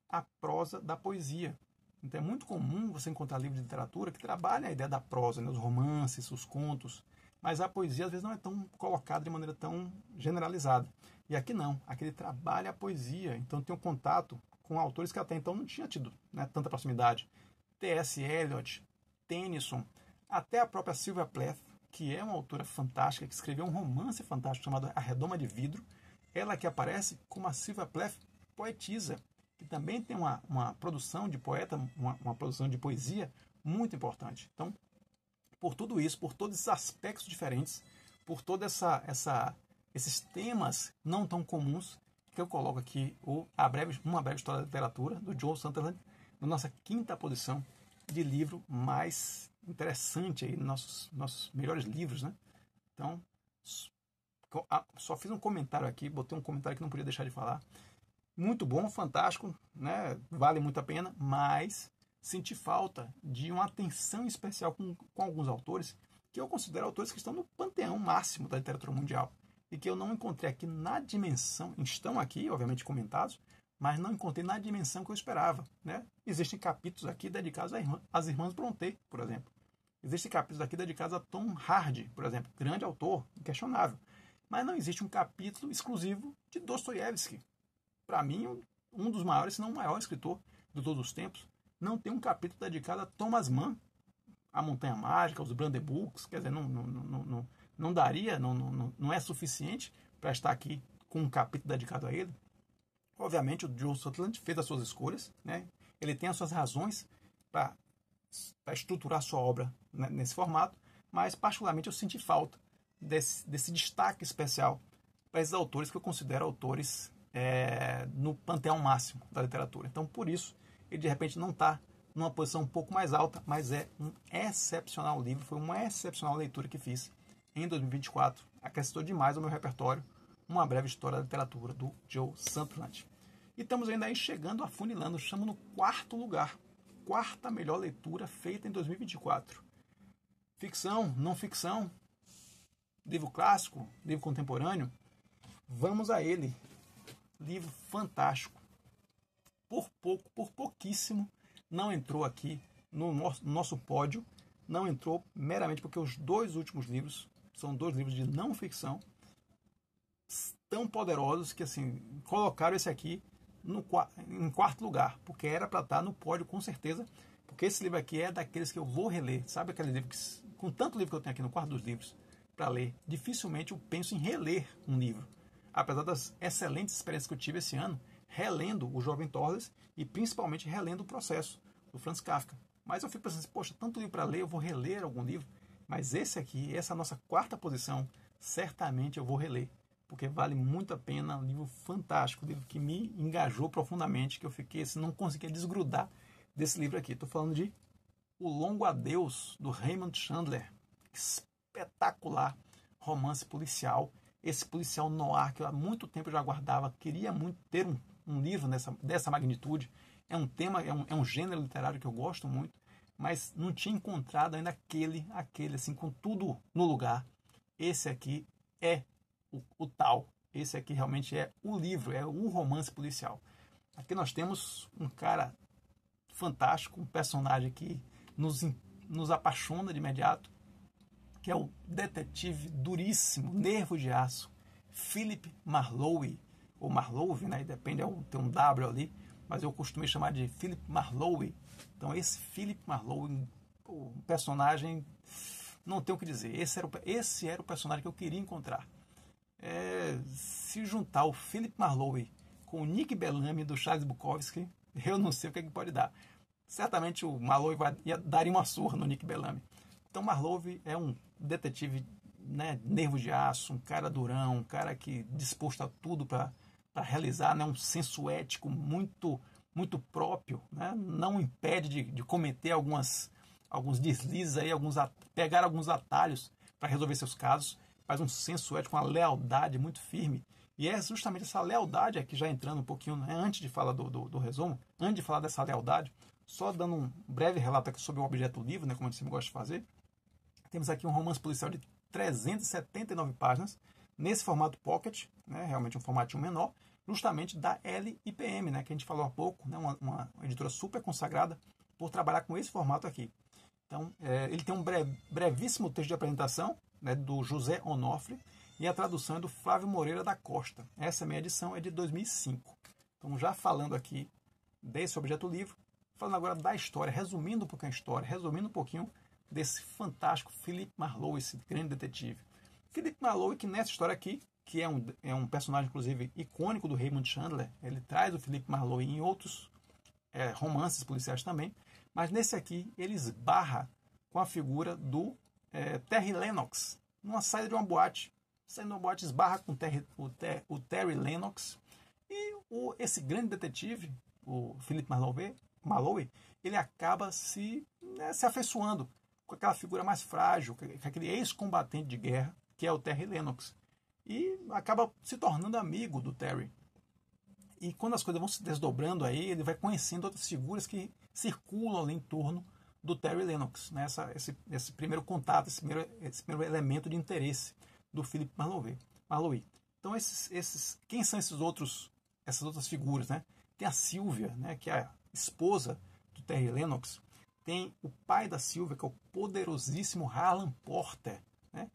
a prosa da poesia. Então é muito comum você encontrar livros de literatura que trabalham a ideia da prosa, né? Os romances, os contos, mas a poesia às vezes não é tão colocada de maneira tão generalizada. E aqui não, aqui ele trabalha a poesia, então tem um contato com autores que até então não tinha tido, né, tanta proximidade. T.S. Eliot, Tennyson, até a própria Sylvia Plath, que é uma autora fantástica, que escreveu um romance fantástico chamado A Redoma de Vidro, ela que aparece como a Sylvia Plath poetisa, que também tem uma produção de poeta, uma produção de poesia muito importante. Então, por tudo isso, por todos esses aspectos diferentes, por todos esses temas não tão comuns, que eu coloco aqui Uma Breve História da Literatura, do Joe Sutherland, na nossa quinta posição de livro mais interessante, aí, nossos melhores livros, né? Então, só fiz um comentário aqui, botei um comentário que não podia deixar de falar. Muito bom, fantástico, né? Vale muito a pena, mas senti falta de uma atenção especial com alguns autores que eu considero autores que estão no panteão máximo da literatura mundial e que eu não encontrei aqui na dimensão, estão aqui, obviamente, comentados, mas não encontrei na dimensão que eu esperava, né? Existem capítulos aqui dedicados às irmãs Brontë, por exemplo. Existem capítulos aqui dedicados a Tom Hardy, por exemplo, grande autor, inquestionável. Mas não existe um capítulo exclusivo de Dostoiévski. Para mim, um dos maiores, se não o maior escritor de todos os tempos. Não tem um capítulo dedicado a Thomas Mann, A Montanha Mágica, os Brandenburgs. Quer dizer, não daria, não é suficiente para estar aqui com um capítulo dedicado a ele. Obviamente, o Joe Sutherland fez as suas escolhas, né? Ele tem as suas razões para estruturar sua obra, né, nesse formato, mas particularmente eu senti falta desse destaque especial para esses autores que eu considero autores no panteão máximo da literatura. Então, por isso, ele de repente não está numa posição um pouco mais alta, mas é um excepcional livro, foi uma excepcional leitura que fiz em 2024, acrescentou demais ao meu repertório Uma Breve História da Literatura, do Joe Sutherland. E estamos ainda aí chegando, afunilando, estamos no quarto lugar, quarta melhor leitura feita em 2024. Ficção, não ficção, livro clássico, livro contemporâneo, vamos a ele. Livro fantástico. Por pouquíssimo, não entrou aqui no nosso pódio, não entrou meramente porque os dois últimos livros são dois livros de não ficção, tão poderosos que assim colocaram esse aqui em quarto lugar, porque era para estar no pódio com certeza, porque esse livro aqui é daqueles que eu vou reler, sabe aquele livro que, com tanto livro que eu tenho aqui no quarto dos livros para ler, dificilmente eu penso em reler um livro, apesar das excelentes experiências que eu tive esse ano, relendo o Jovem Torres e principalmente relendo o Processo, do Franz Kafka. Mas eu fico pensando assim, poxa, tanto livro para ler, eu vou reler algum livro, mas esse aqui, essa nossa quarta posição, certamente eu vou reler, porque vale muito a pena, um livro fantástico, um livro que me engajou profundamente, que eu fiquei assim, não conseguia desgrudar desse livro aqui. Estou falando de O Longo Adeus, do Raymond Chandler. Espetacular romance policial, esse policial noir que eu há muito tempo já aguardava, queria muito ter um livro dessa magnitude. É um tema, é um gênero literário que eu gosto muito, mas não tinha encontrado ainda aquele assim, com tudo no lugar. Esse aqui é o tal. Esse aqui realmente é o livro, é o romance policial. Aqui nós temos um cara fantástico, um personagem que nos apaixona de imediato, que é o detetive duríssimo, nervo de aço, Philip Marlowe, ou Marlowe, né? Depende, tem um W ali, mas eu costumo chamar de Philip Marlowe. Então esse Philip Marlowe, o personagem, não tenho o que dizer, esse era o personagem que eu queria encontrar. Se juntar o Philip Marlowe com o Nick Bellamy do Charles Bukowski, eu não sei o que pode dar. Certamente o Marlowe daria uma surra no Nick Bellamy. Então Marlowe é um detetive, né, nervo de aço, um cara durão, um cara que disposto a tudo para realizar, né, um senso ético muito muito próprio, né? Não impede de cometer alguns deslizes, aí, pegar alguns atalhos para resolver seus casos, faz um senso ético, uma lealdade muito firme. E é justamente essa lealdade aqui, já entrando um pouquinho, né, antes de falar do resumo, antes de falar dessa lealdade, só dando um breve relato aqui sobre o objeto do livro, né, como a gente sempre gosta de fazer. Temos aqui um romance policial de 379 páginas, nesse formato pocket, né, realmente um formatinho menor, justamente da LIPM, né, que a gente falou há pouco, né, uma editora super consagrada por trabalhar com esse formato aqui. Então, ele tem um brevíssimo texto de apresentação, né, do José Onofre, e a tradução é do Flávio Moreira da Costa. Essa minha edição é de 2005. Então, já falando aqui desse objeto livro, falando agora da história, resumindo um pouquinho a história, resumindo um pouquinho desse fantástico Philip Marlowe, esse grande detetive. Philip Marlowe, que nessa história aqui, que é um personagem, inclusive, icônico do Raymond Chandler, ele traz o Philip Marlowe em outros romances policiais também, mas nesse aqui ele esbarra com a figura do Terry Lennox, numa saída de uma boate. Saindo de uma boate, esbarra com o Terry Lennox, e esse grande detetive, o Philip Marlowe, ele acaba se afeiçoando com aquela figura mais frágil, com aquele ex-combatente de guerra, que é o Terry Lennox, e acaba se tornando amigo do Terry. E quando as coisas vão se desdobrando aí, ele vai conhecendo outras figuras que circulam ali em torno do Terry Lennox, né? Esse primeiro contato, esse primeiro elemento de interesse do Philip Marlowe. Então, quem são essas outras figuras, né? Tem a Sylvia, né, que é a esposa do Terry Lennox. Tem o pai da Sylvia, que é o poderosíssimo Harlan Porter, né?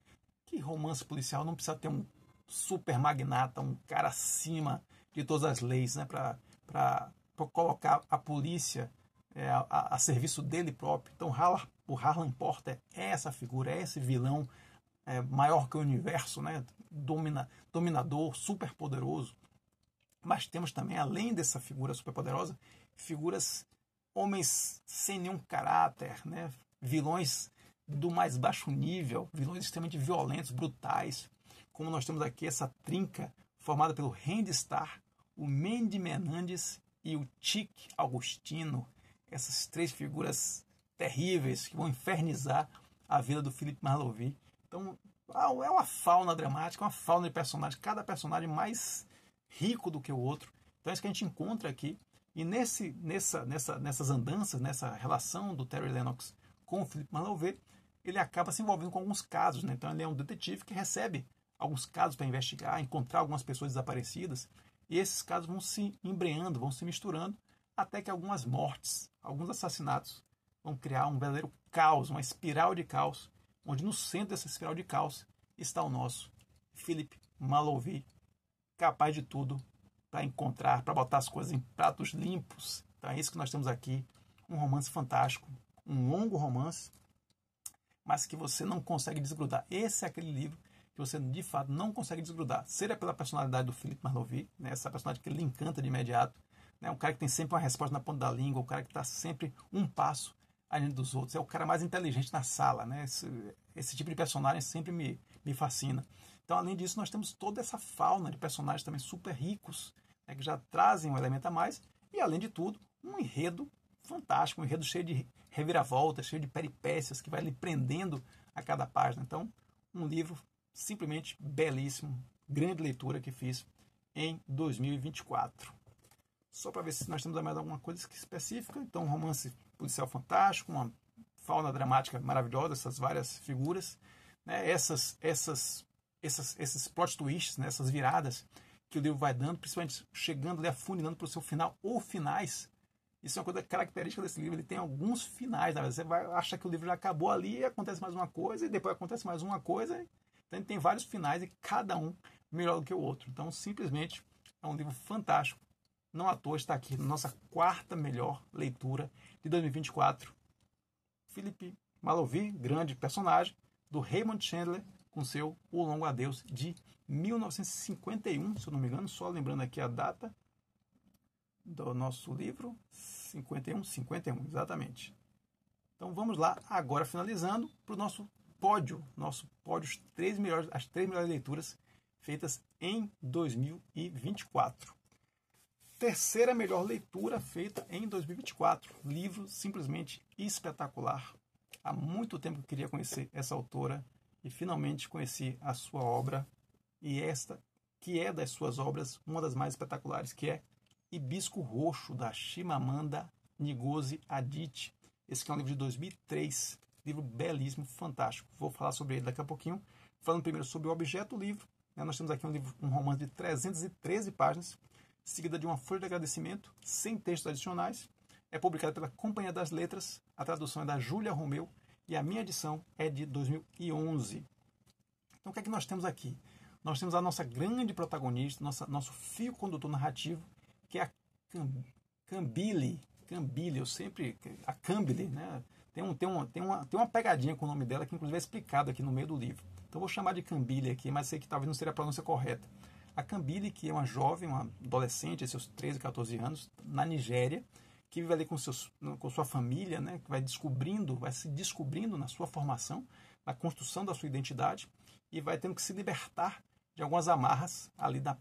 Que romance policial não precisa ter um super magnata, um cara acima de todas as leis, né, para colocar a polícia a serviço dele próprio. Então, o Harlan Porter é essa figura, é esse vilão maior que o universo, né, dominador, super poderoso. Mas temos também, além dessa figura super poderosa, figuras, homens sem nenhum caráter, né, vilões do mais baixo nível, vilões extremamente violentos, brutais, como nós temos aqui essa trinca formada pelo Randy Starr, o Mandy Menendez e o Chick Agostino, essas três figuras terríveis que vão infernizar a vida do Philip Marlowe. Então, é uma fauna dramática, uma fauna de personagens, cada personagem mais rico do que o outro. Então é isso que a gente encontra aqui. E nessas andanças, nessa relação do Terry Lennox com o Philip Marlowe, ele acaba se envolvendo com alguns casos, né? Então ele é um detetive que recebe alguns casos para investigar, encontrar algumas pessoas desaparecidas, e esses casos vão se embreando, vão se misturando, até que algumas mortes, alguns assassinatos vão criar um verdadeiro caos, uma espiral de caos, onde no centro dessa espiral de caos está o nosso Philip Marlowe, capaz de tudo para encontrar, para botar as coisas em pratos limpos. Então é isso que nós temos aqui, um romance fantástico, um longo romance, mas que você não consegue desgrudar. Esse é aquele livro que você, de fato, não consegue desgrudar. Seja pela personalidade do Philip Marlowe, né, essa personagem que lhe encanta de imediato, né, um cara que tem sempre uma resposta na ponta da língua, um cara que está sempre um passo adiante dos outros, é o cara mais inteligente na sala, né? Esse tipo de personagem sempre me fascina. Então, além disso, nós temos toda essa fauna de personagens também super ricos, né, que já trazem um elemento a mais, e, além de tudo, um enredo fantástico, um enredo cheio de reviravoltas, cheio de peripécias, que vai lhe prendendo a cada página. Então, um livro simplesmente belíssimo, grande leitura que fiz em 2024. Só para ver se nós temos mais alguma coisa específica. Então, um romance policial fantástico, uma fauna dramática maravilhosa, essas várias figuras, né? Esses plot twists, né? Essas viradas que o livro vai dando, principalmente chegando ali, afunilando para o seu final ou finais. Isso é uma coisa característica desse livro, ele tem alguns finais, né? Você vai achar que o livro já acabou ali, e acontece mais uma coisa, e depois acontece mais uma coisa. Então ele tem vários finais e cada um melhor do que o outro. Então simplesmente é um livro fantástico. Não à toa está aqui na nossa quarta melhor leitura de 2024. Philip Marlowe, grande personagem, do Raymond Chandler, com seu O Longo Adeus, de 1951, se eu não me engano, só lembrando aqui a data do nosso livro, 51, exatamente. Então vamos lá, agora finalizando, para o nosso pódio, as três melhores leituras feitas em 2024. terceira melhor leitura feita em 2024. Livro simplesmente espetacular. Há muito tempo que eu queria conhecer essa autora e finalmente conheci a sua obra, e esta que é das suas obras uma das mais espetaculares, que é Hibisco Roxo, da Chimamanda Ngozi Adichie. Esse aqui é um livro de 2003, livro belíssimo, fantástico. Vou falar sobre ele daqui a pouquinho. Falando primeiro sobre o objeto do livro, nós temos aqui um romance de 313 páginas, seguida de uma folha de agradecimento, sem textos adicionais. É publicado pela Companhia das Letras, a tradução é da Júlia Romeu e a minha edição é de 2011. Então o que é que nós temos aqui? Nós temos a nossa grande protagonista, nosso fio condutor narrativo, que é a Cambile. Eu sempre... A Cambile, né? Tem uma pegadinha com o nome dela, que inclusive é explicado aqui no meio do livro. Então vou chamar de Cambile aqui, mas sei que talvez não seja a pronúncia correta. A Cambile, que é uma jovem, uma adolescente, seus 13, 14 anos, na Nigéria, que vive ali com sua família, né? Que vai se descobrindo na sua formação, na construção da sua identidade, e vai tendo que se libertar de algumas amarras ali da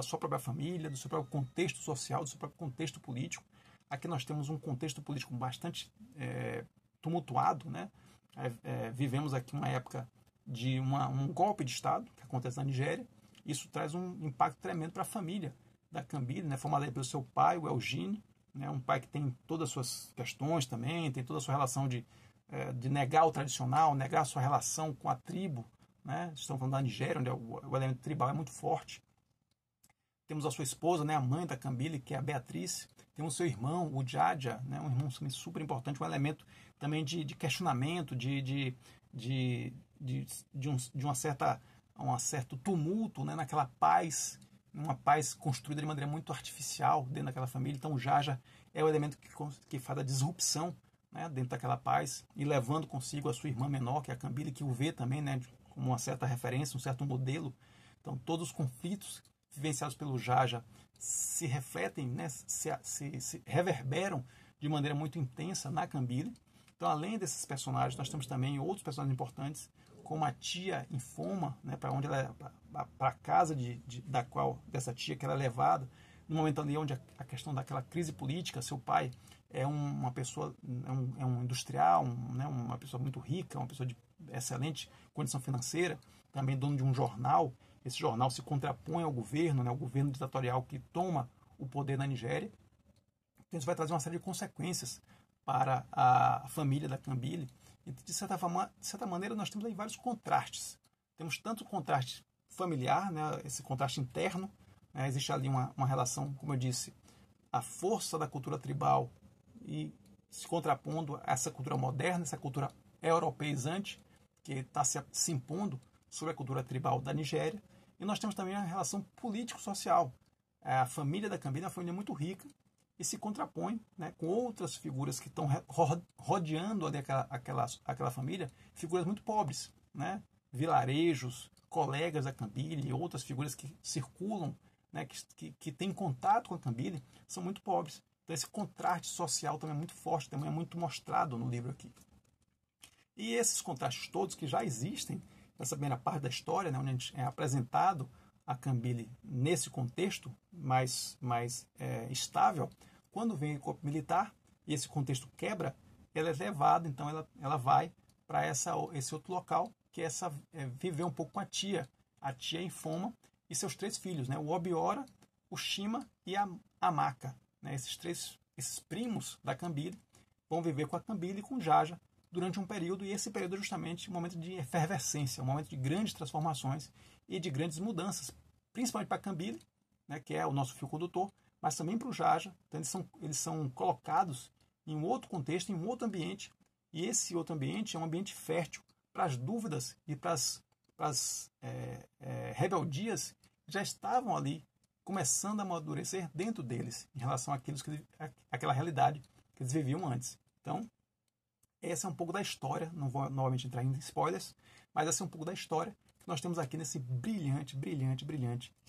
sua própria família, do seu próprio contexto social, do seu próprio contexto político. Aqui nós temos um contexto político bastante tumultuado, né? Vivemos aqui uma época de um golpe de Estado que acontece na Nigéria. Isso traz um impacto tremendo para a família da Cambile, né? Formada pelo seu pai, o Eugene, né? Um pai que tem todas as suas questões também, tem toda a sua relação de negar o tradicional, negar a sua relação com a tribo, né? Estamos falando da Nigéria, onde o elemento tribal é muito forte. Temos a sua esposa, né? A mãe da Cambile, que é a Beatriz. Temos o seu irmão, o Jaja, né? Um irmão super importante, um elemento também de questionamento, de um certo tumulto, né? Naquela paz, uma paz construída de maneira muito artificial dentro daquela família. Então o Jaja é o elemento que faz a disrupção, né? Dentro daquela paz, e levando consigo a sua irmã menor, que é a Cambile, que o vê também, né? Como uma certa referência, um certo modelo. Então todos os conflitos vivenciados pelo Jaja se refletem, né? se reverberam de maneira muito intensa na Cambile. Então, além desses personagens, nós temos também outros personagens importantes, como a tia Infoma, né? Para onde ela para a casa dessa tia que ela é levada, no momento ali onde a questão daquela crise política, seu pai é uma pessoa, é um industrial, né? Uma pessoa muito rica, uma pessoa de excelente condição financeira, também dono de um jornal. Esse jornal se contrapõe ao governo, né? O governo ditatorial que toma o poder na Nigéria. Então isso vai trazer uma série de consequências para a família da Cambile. E de certa maneira nós temos aí vários contrastes. Temos tanto o contraste familiar, né? Esse contraste interno, né? Existe ali uma relação, como eu disse, a força da cultura tribal e se contrapondo a essa cultura moderna, essa cultura europeizante que está se impondo sobre a cultura tribal da Nigéria. E nós temos também a relação político-social. A família da Cambile é uma família muito rica e se contrapõe, né, com outras figuras que estão rodeando ali aquela família, figuras muito pobres, né? Vilarejos, colegas da Cambile e outras figuras que circulam, né, que têm contato com a Cambile, são muito pobres. Então esse contraste social também é muito forte, também é muito mostrado no livro aqui. E esses contrastes todos que já existem nessa primeira parte da história, né, onde a gente é apresentado a Cambile nesse contexto mais estável, quando vem o golpe militar e esse contexto quebra, ela é levada, então ela vai para esse outro local, que é viver um pouco com a tia Infoma e seus 3 filhos, né, o Obiora, o Shima e a Amaka, né, esses primos da Cambile vão viver com a Cambile e com o Jaja durante um período, e esse período é justamente um momento de efervescência, um momento de grandes transformações e de grandes mudanças, principalmente para a Cambile, né, que é o nosso fio condutor, mas também para o Jaja. Então eles são colocados em um outro contexto, em um outro ambiente, e esse outro ambiente é um ambiente fértil para as dúvidas e para as rebeldias que já estavam ali começando a amadurecer dentro deles, em relação àquela realidade que eles viviam antes. Então, essa é um pouco da história, não vou novamente entrar em spoilers, mas essa é um pouco da história que nós temos aqui nesse brilhante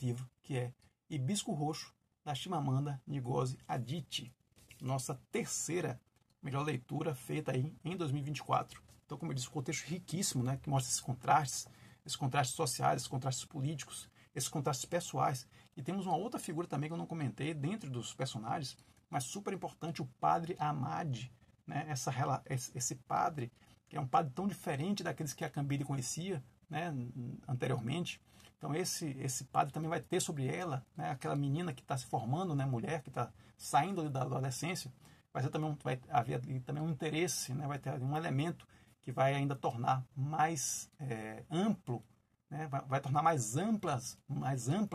livro, que é Hibisco Roxo, da Chimamanda Ngozi Adichie. Nossa terceira melhor leitura feita aí em 2024. Então, como eu disse, um contexto riquíssimo, né, que mostra esses contrastes sociais, esses contrastes políticos, esses contrastes pessoais. E temos uma outra figura também que eu não comentei dentro dos personagens, mas super importante, o padre Amade, né? Esse padre, que é um padre tão diferente daqueles que a Cambile conhecia, né, anteriormente. Então esse padre também vai ter sobre ela, né, aquela menina que está se formando, né, mulher que está saindo da adolescência, vai haver também um interesse, né, vai ter um elemento que vai ainda tornar mais amplo, né, vai tornar mais ampla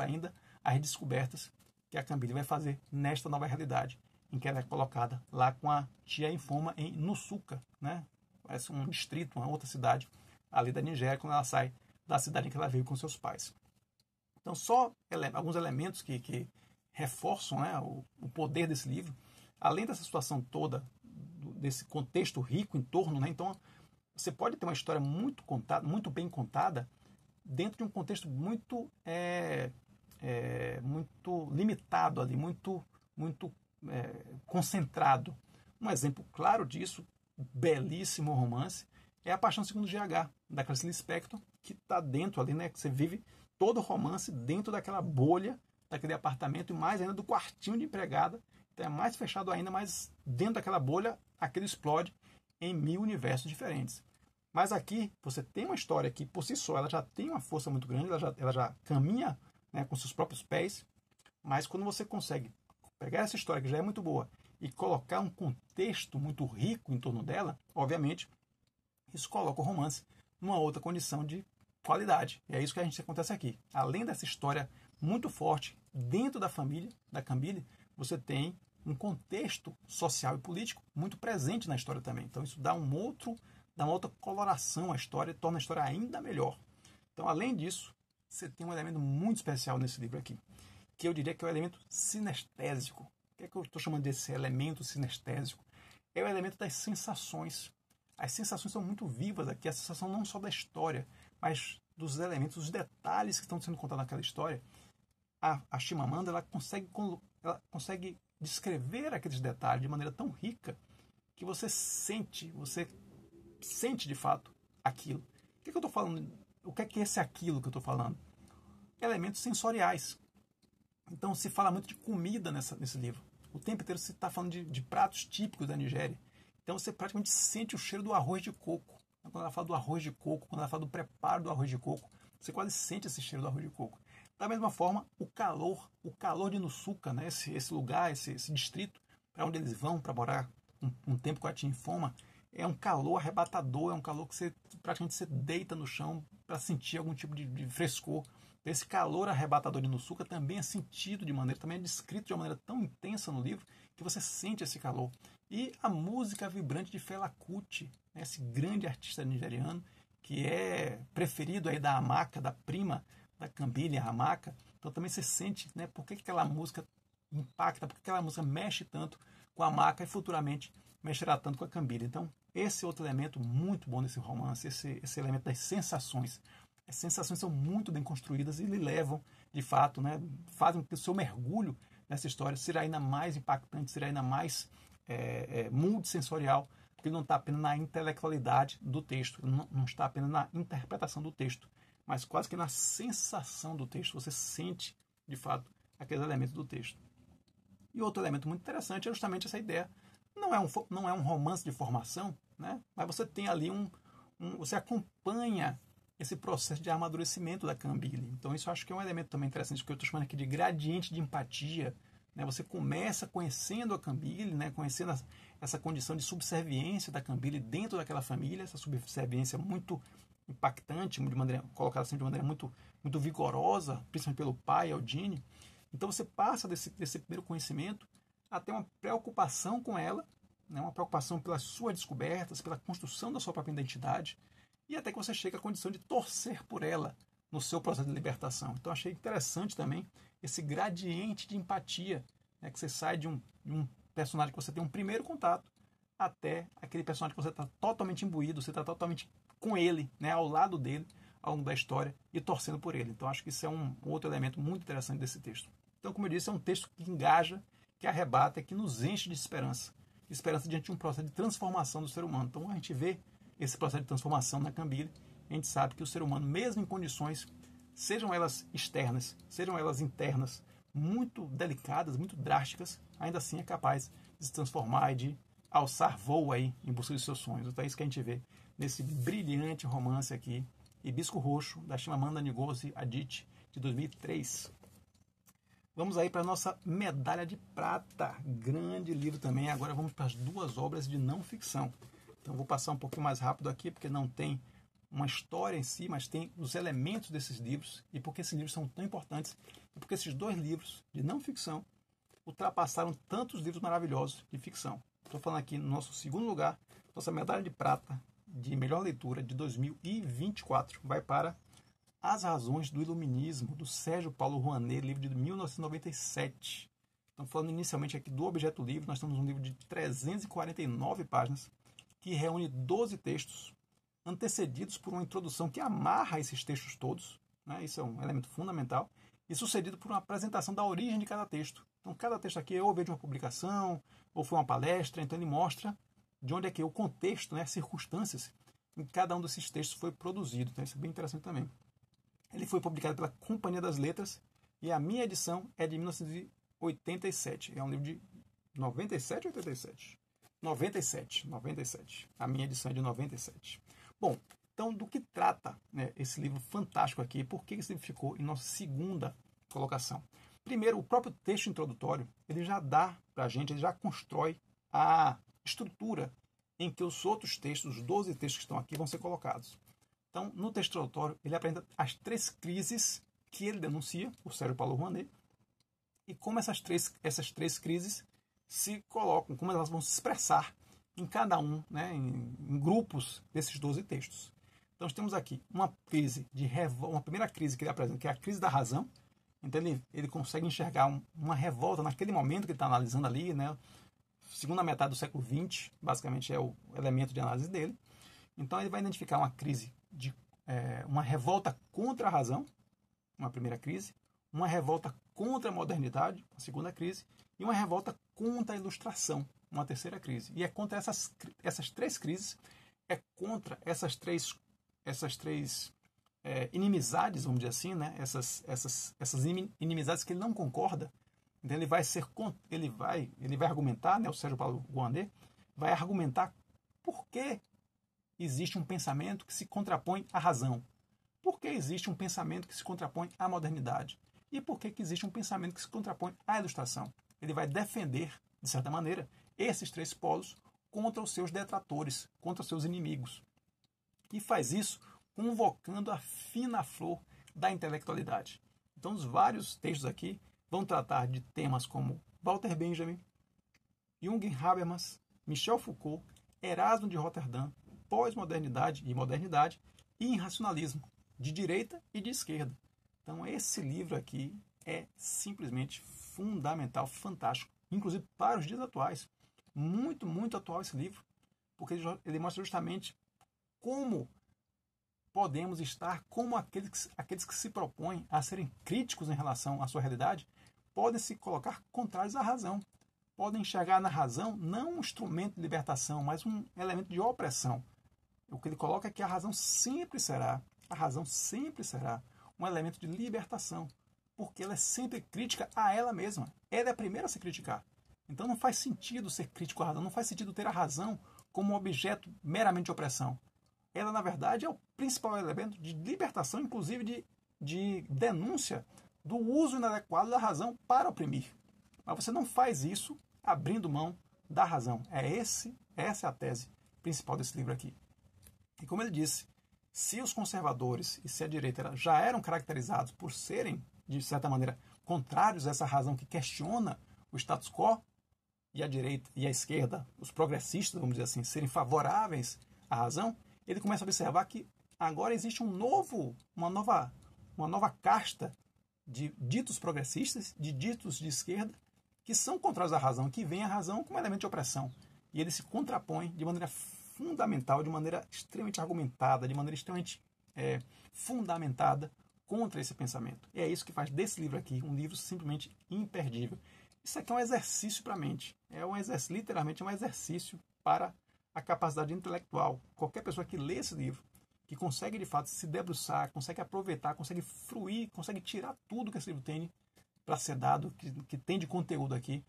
ainda as descobertas que a Cambile vai fazer nesta nova realidade, em que ela é colocada lá com a tia Infoma em Nusuka, né, parece um distrito, uma outra cidade ali da Nigéria, quando ela sai da cidade em que ela veio com seus pais. Então, só alguns elementos que reforçam, né, o poder desse livro, além dessa situação toda, desse contexto rico em torno, né, então você pode ter uma história muito bem contada, dentro de um contexto muito limitado ali, muito concentrado. Um exemplo claro disso, belíssimo romance, é A Paixão Segundo GH, da Clarice Lispector, que está dentro ali, né? Que você vive todo o romance dentro daquela bolha, daquele apartamento, e mais ainda do quartinho de empregada. Então é mais fechado ainda, mas dentro daquela bolha, aquilo explode em 1000 universos diferentes. Mas aqui, você tem uma história que, por si só, ela já tem uma força muito grande, ela já caminha, né, com seus próprios pés, mas quando você consegue pegar essa história, que já é muito boa, e colocar um contexto muito rico em torno dela, obviamente, isso coloca o romance numa outra condição de qualidade. E é isso que acontece aqui. Além dessa história muito forte dentro da família da Cambile, você tem um contexto social e político muito presente na história também. Então isso dá uma outra coloração à história e torna a história ainda melhor. Então, além disso, você tem um elemento muito especial nesse livro aqui, que eu diria que é o elemento sinestésico. O que é que eu estou chamando desse elemento sinestésico? É o elemento das sensações. As sensações são muito vivas aqui, a sensação não só da história, mas dos elementos, dos detalhes que estão sendo contados naquela história. A Chimamanda ela consegue descrever aqueles detalhes de maneira tão rica que você sente de fato aquilo. O que eu estou falando? O que é esse aquilo que eu estou falando? Elementos sensoriais. Então se fala muito de comida nesse livro. O tempo inteiro se está falando de pratos típicos da Nigéria. Então você praticamente sente o cheiro do arroz de coco. Quando ela fala do arroz de coco, quando ela fala do preparo do arroz de coco, você quase sente esse cheiro do arroz de coco. Da mesma forma, o calor de Nusuka, né? esse lugar, esse distrito, para onde eles vão para morar um tempo com a tia Infoma, é um calor arrebatador, é um calor que você praticamente se deita no chão para sentir algum tipo de frescor. Esse calor arrebatador de Nusuka também é sentido também é descrito de uma maneira tão intensa no livro que você sente esse calor. E a música vibrante de Fela Kuti, né, esse grande artista nigeriano, que é preferido aí da Amaka, da prima da Cambile, a Amaka. Então também você sente, né, por que aquela música impacta, por que aquela música mexe tanto com a Amaka e futuramente mexerá tanto com a Cambile. Então esse é outro elemento muito bom desse romance, esse elemento das sensações. As sensações são muito bem construídas e lhe levam, de fato, né, fazem com que o seu mergulho nessa história será ainda mais impactante, será ainda mais multissensorial, porque ele não está apenas na intelectualidade do texto, não está apenas na interpretação do texto, mas quase que na sensação do texto. Você sente, de fato, aqueles elementos do texto. E outro elemento muito interessante é justamente essa ideia. Não é um romance de formação, né? Mas você tem ali você acompanha esse processo de amadurecimento da Cambile. Então isso eu acho que é um elemento também interessante, que eu estou chamando aqui de gradiente de empatia. Né? Você começa conhecendo a Cambile, né? Conhecendo essa condição de subserviência da Cambile dentro daquela família, essa subserviência muito impactante, colocada assim de maneira muito, muito vigorosa, principalmente pelo pai, Eldine. Então você passa desse primeiro conhecimento a ter uma preocupação com ela, né? Uma preocupação pelas suas descobertas, pela construção da sua própria identidade, e até que você chega à condição de torcer por ela no seu processo de libertação. Então achei interessante também esse gradiente de empatia, né? Que você sai de um personagem que você tem um primeiro contato até aquele personagem que você está totalmente imbuído, você está totalmente com ele, né? Ao lado dele, ao longo da história, e torcendo por ele. Então acho que isso é um outro elemento muito interessante desse texto. Então, como eu disse, é um texto que engaja, que arrebata, que nos enche de esperança. Esperança diante de um processo de transformação do ser humano. Então a gente vê esse processo de transformação na Cambile, a gente sabe que o ser humano, mesmo em condições sejam elas externas, sejam elas internas, muito delicadas, muito drásticas, ainda assim é capaz de se transformar e de alçar voo aí em busca dos seus sonhos. Então é isso que a gente vê nesse brilhante romance aqui, Hibisco Roxo, da Chimamanda Ngozi Adichie, de 2003. Vamos aí para a nossa medalha de prata, grande livro também. Agora vamos para as duas obras de não ficção. Então vou passar um pouquinho mais rápido aqui, porque não tem uma história em si, mas tem os elementos desses livros, e porque esses livros são tão importantes, e porque esses dois livros de não ficção ultrapassaram tantos livros maravilhosos de ficção. Estou falando aqui no nosso segundo lugar, nossa medalha de prata de melhor leitura de 2024 vai para As Razões do Iluminismo, do Sérgio Paulo Rouanet, livro de 1997. Estamos falando inicialmente aqui do objeto do livro. Nós temos um livro de 349 páginas que reúne 12 textos antecedidos por uma introdução que amarra esses textos todos, né? Isso é um elemento fundamental, e sucedido por uma apresentação da origem de cada texto. Então, cada texto aqui ou veio de uma publicação, ou foi uma palestra, então ele mostra de onde é que o contexto, né, circunstâncias em que cada um desses textos foi produzido. Então, isso é bem interessante também. Ele foi publicado pela Companhia das Letras, e a minha edição é de 1987. É um livro de 97 ou 87? 97. A minha edição é de 97. Bom, então do que trata, né, esse livro fantástico aqui? Por que esse livro ficou em nossa segunda colocação? Primeiro, o próprio texto introdutório, ele já dá para a gente, ele já constrói a estrutura em que os outros textos, os 12 textos que estão aqui, vão ser colocados. Então, no texto introdutório, ele apresenta as 3 crises que ele denuncia, o Sérgio Paulo Rouanet, e como essas três crises se colocam, como elas vão se expressar em cada um, né, em grupos desses 12 textos. Então, nós temos aqui uma primeira crise que ele apresenta, que é a crise da razão. Então, ele consegue enxergar uma revolta naquele momento que ele está analisando ali, né, segunda metade do século XX, basicamente é o elemento de análise dele. Então, ele vai identificar uma crise uma revolta contra a razão, uma primeira crise, uma revolta contra a modernidade, uma segunda crise, e uma revolta contra a ilustração, uma terceira crise. E é contra essas 3 crises, é contra essas três inimizades, vamos dizer assim, né? essas inimizades que ele não concorda. Então ele vai argumentar, né? O Sérgio Paulo Rouanet vai argumentar por que existe um pensamento que se contrapõe à razão, por que existe um pensamento que se contrapõe à modernidade e por que existe um pensamento que se contrapõe à ilustração. Ele vai defender, de certa maneira, esses 3 polos contra os seus detratores, contra os seus inimigos. E faz isso convocando a fina flor da intelectualidade. Então, os vários textos aqui vão tratar de temas como Walter Benjamin, Jürgen Habermas, Michel Foucault, Erasmo de Roterdã, pós-modernidade e modernidade e irracionalismo, de direita e de esquerda. Então, esse livro aqui é simplesmente fundamental, fantástico, inclusive para os dias atuais. Muito, muito atual esse livro, porque ele mostra justamente como podemos estar, como aqueles que se propõem a serem críticos em relação à sua realidade, podem se colocar contrários à razão. Podem enxergar na razão não um instrumento de libertação, mas um elemento de opressão. O que ele coloca é que a razão sempre será um elemento de libertação, porque ela é sempre crítica a ela mesma. Ela é a primeira a se criticar. Então não faz sentido ser crítico à razão, não faz sentido ter a razão como um objeto meramente de opressão. Ela, na verdade, é o principal elemento de libertação, inclusive de denúncia do uso inadequado da razão para oprimir. Mas você não faz isso abrindo mão da razão. Essa é a tese principal desse livro aqui. E como ele disse, se os conservadores e se a direita já eram caracterizados por serem, de certa maneira, contrários a essa razão que questiona o status quo, e a direita e a esquerda, os progressistas, vamos dizer assim, serem favoráveis à razão, ele começa a observar que agora existe uma nova casta de ditos progressistas, de ditos de esquerda, que são contrários à razão, que veem a razão como elemento de opressão. E ele se contrapõe de maneira fundamental, de maneira extremamente argumentada, de maneira extremamente fundamentada contra esse pensamento. E é isso que faz desse livro aqui um livro simplesmente imperdível. Isso aqui é um exercício para a mente. Literalmente é um exercício para a capacidade intelectual. Qualquer pessoa que lê esse livro que consegue de fato se debruçar, consegue aproveitar, consegue fruir, consegue tirar tudo que esse livro tem para ser dado, que tem de conteúdo aqui,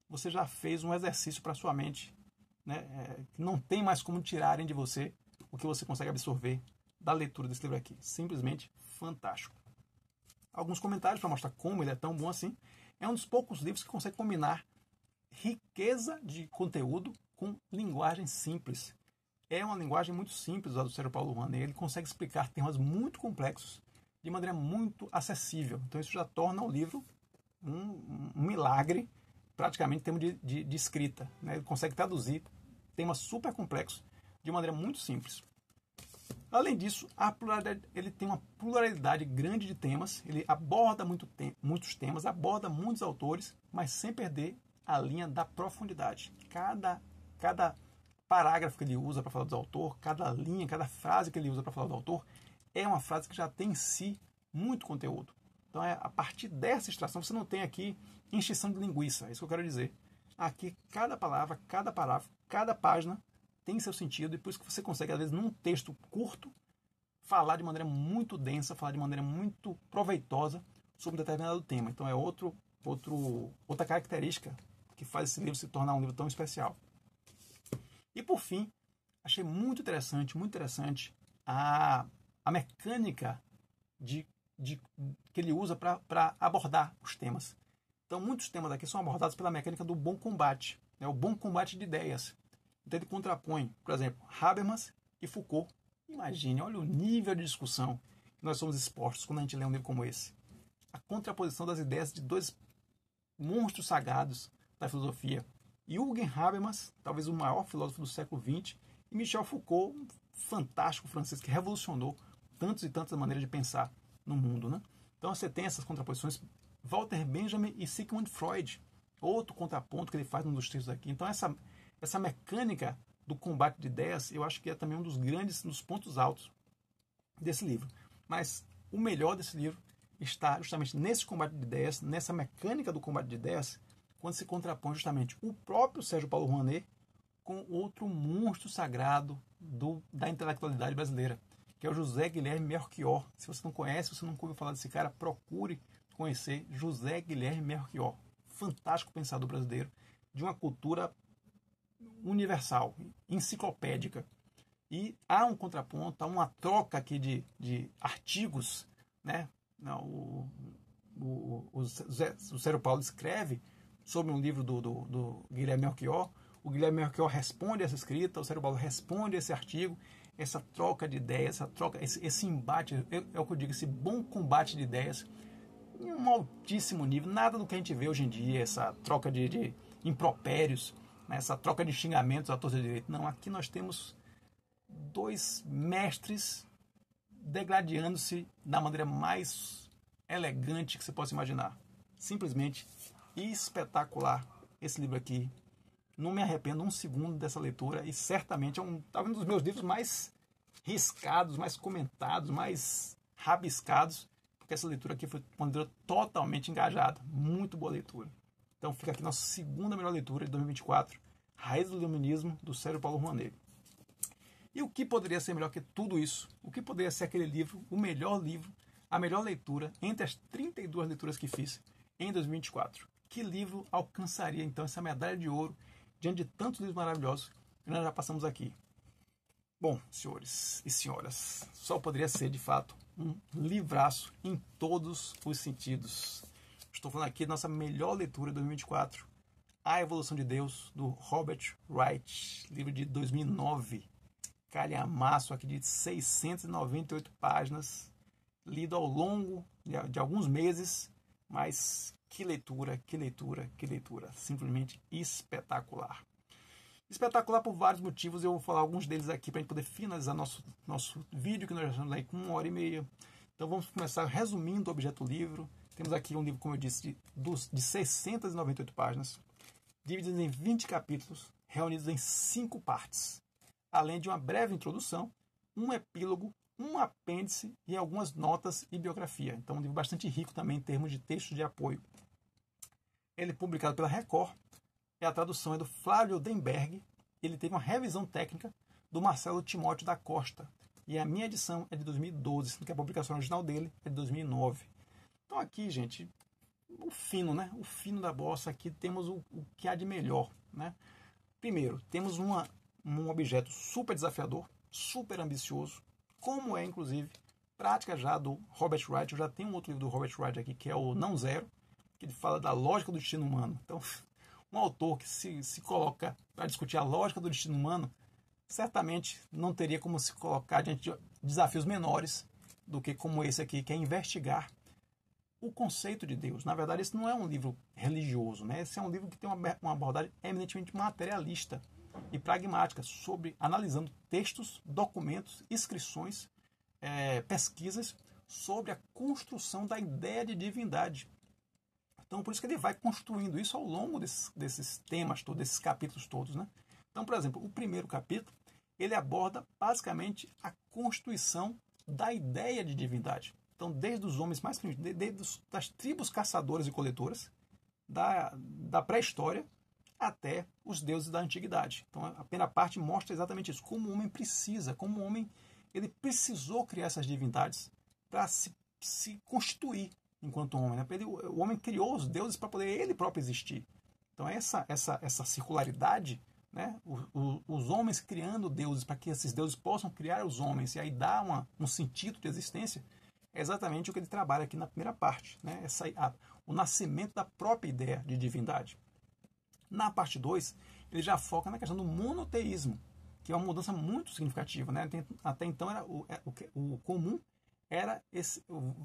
você já fez um exercício para sua mente, né? Que não tem mais como tirarem de você o que você consegue absorver da leitura desse livro aqui. Simplesmente fantástico. Alguns comentários para mostrar como ele é tão bom assim. É um dos poucos livros que consegue combinar riqueza de conteúdo com linguagem simples. É uma linguagem muito simples a do Sérgio Paulo Rouanet. Ele consegue explicar temas muito complexos de maneira muito acessível. Então isso já torna o livro um milagre, praticamente em termos de escrita, né? Ele consegue traduzir temas super complexos de maneira muito simples. Além disso, ele tem uma pluralidade grande de temas, ele aborda muitos temas, aborda muitos autores, mas sem perder a linha da profundidade. Cada parágrafo que ele usa para falar do autor, cada linha, cada frase que ele usa para falar do autor, é uma frase que já tem em si muito conteúdo. Então, a partir dessa extração, você não tem aqui encheção de linguiça, é isso que eu quero dizer. Aqui, cada palavra, cada parágrafo, cada página tem seu sentido, e por isso que você consegue, às vezes, num texto curto, falar de maneira muito densa, falar de maneira muito proveitosa sobre um determinado tema. Então, é outra característica que faz esse livro se tornar um livro tão especial. E, por fim, achei muito interessante a mecânica que ele usa para abordar os temas. Então, muitos temas aqui são abordados pela mecânica do bom combate, né? O bom combate de ideias. Então, ele contrapõe, por exemplo, Habermas e Foucault. Imagine, olha o nível de discussão que nós somos expostos quando a gente lê um livro como esse. A contraposição das ideias de dois monstros sagrados da filosofia. Jürgen Habermas, talvez o maior filósofo do século XX, e Michel Foucault, um fantástico francês que revolucionou tantas e tantas maneiras de pensar no mundo, né? Então você tem essas contraposições. Walter Benjamin e Sigmund Freud, outro contraponto que ele faz num dos textos aqui. Então essa mecânica do combate de ideias, eu acho que é também um dos pontos altos desse livro. Mas o melhor desse livro está justamente nesse combate de ideias, nessa mecânica do combate de ideias, quando se contrapõe justamente o próprio Sérgio Paulo Rouanet com outro monstro sagrado da intelectualidade brasileira, que é o José Guilherme Melchior. Se você não conhece, se você não ouviu falar desse cara, procure conhecer José Guilherme Melchior. Fantástico pensador brasileiro, de uma cultura universal, enciclopédica. E há um contraponto, há uma troca aqui de artigos, né? O Sérgio Paulo escreve sobre um livro do Guilherme Melchior. O Guilherme Melchior responde a essa escrita, o Sérgio Paulo responde a esse artigo. Essa troca de ideias, esse embate, é o que eu digo, esse bom combate de ideias em um altíssimo nível. Nada do que a gente vê hoje em dia, essa troca de impropérios, né, essa troca de xingamentos à torta de direito. Não, aqui nós temos dois mestres degladiando-se da maneira mais elegante que você possa imaginar. Simplesmente espetacular esse livro aqui. Não me arrependo um segundo dessa leitura, e certamente é um dos meus livros mais riscados, mais comentados, mais rabiscados, porque essa leitura aqui foi uma leitura totalmente engajada. Muito boa leitura. Então fica aqui nossa segunda melhor leitura de 2024, Raiz do Iluminismo, do Sérgio Paulo Rouanet. E o que poderia ser melhor que tudo isso? O que poderia ser aquele livro, o melhor livro, a melhor leitura entre as 32 leituras que fiz em 2024? Que livro alcançaria então essa medalha de ouro diante de tantos livros maravilhosos que nós já passamos aqui? Bom, senhores e senhoras, só poderia ser de fato um livraço em todos os sentidos. Estou falando aqui da nossa melhor leitura de 2024, A Evolução de Deus, do Robert Wright, livro de 2009. Calhamaço aqui de 698 páginas, lido ao longo de alguns meses, mas que leitura, que leitura, que leitura. Simplesmente espetacular. Espetacular por vários motivos, eu vou falar alguns deles aqui para a gente poder finalizar nosso vídeo, que nós já estamos aí com 1h30. Então vamos começar resumindo o objeto do livro. Temos aqui um livro, como eu disse, de 698 páginas, divididos em 20 capítulos, reunidos em 5 partes, além de uma breve introdução, um epílogo, um apêndice e algumas notas e biografia. Então, um livro bastante rico também em termos de textos de apoio. Ele é publicado pela Record, e a tradução é do Flávio Denberg. Ele teve uma revisão técnica do Marcelo Timóteo da Costa. E a minha edição é de 2012, sendo que a publicação original dele é de 2009. Então aqui, gente, o fino, né? O fino da bossa, aqui temos o que há de melhor, né? Primeiro, temos um objeto super desafiador, super ambicioso, como é, inclusive, prática já do Robert Wright. Eu já tenho um outro livro do Robert Wright aqui, que é o Não Zero, que ele fala da lógica do destino humano. Então, um autor que se coloca para discutir a lógica do destino humano, certamente não teria como se colocar diante de desafios menores do que como esse aqui, que é investigar o conceito de Deus. Na verdade, esse não é um livro religioso, né? Esse é um livro que tem uma abordagem eminentemente materialista e pragmática, analisando textos, documentos, inscrições, pesquisas sobre a construção da ideia de divindade. Então, por isso que ele vai construindo isso ao longo desses temas todos, desses capítulos todos, né? Então, por exemplo, o primeiro capítulo, ele aborda basicamente a constituição da ideia de divindade. Então, desde os homens mais primitivos, desde das tribos caçadoras e coletoras, da pré-história, até os deuses da antiguidade. Então, a primeira parte mostra exatamente isso, como o homem precisa, como o homem ele precisou criar essas divindades para se constituir enquanto homem. Né? O homem criou os deuses para poder ele próprio existir. Então, essa circularidade, né? Os homens criando deuses para que esses deuses possam criar os homens e aí dar um sentido de existência, é exatamente o que ele trabalha aqui na primeira parte, né? O nascimento da própria ideia de divindade. Na parte 2, ele já foca na questão do monoteísmo, que é uma mudança muito significativa. Né? Até então, o comum era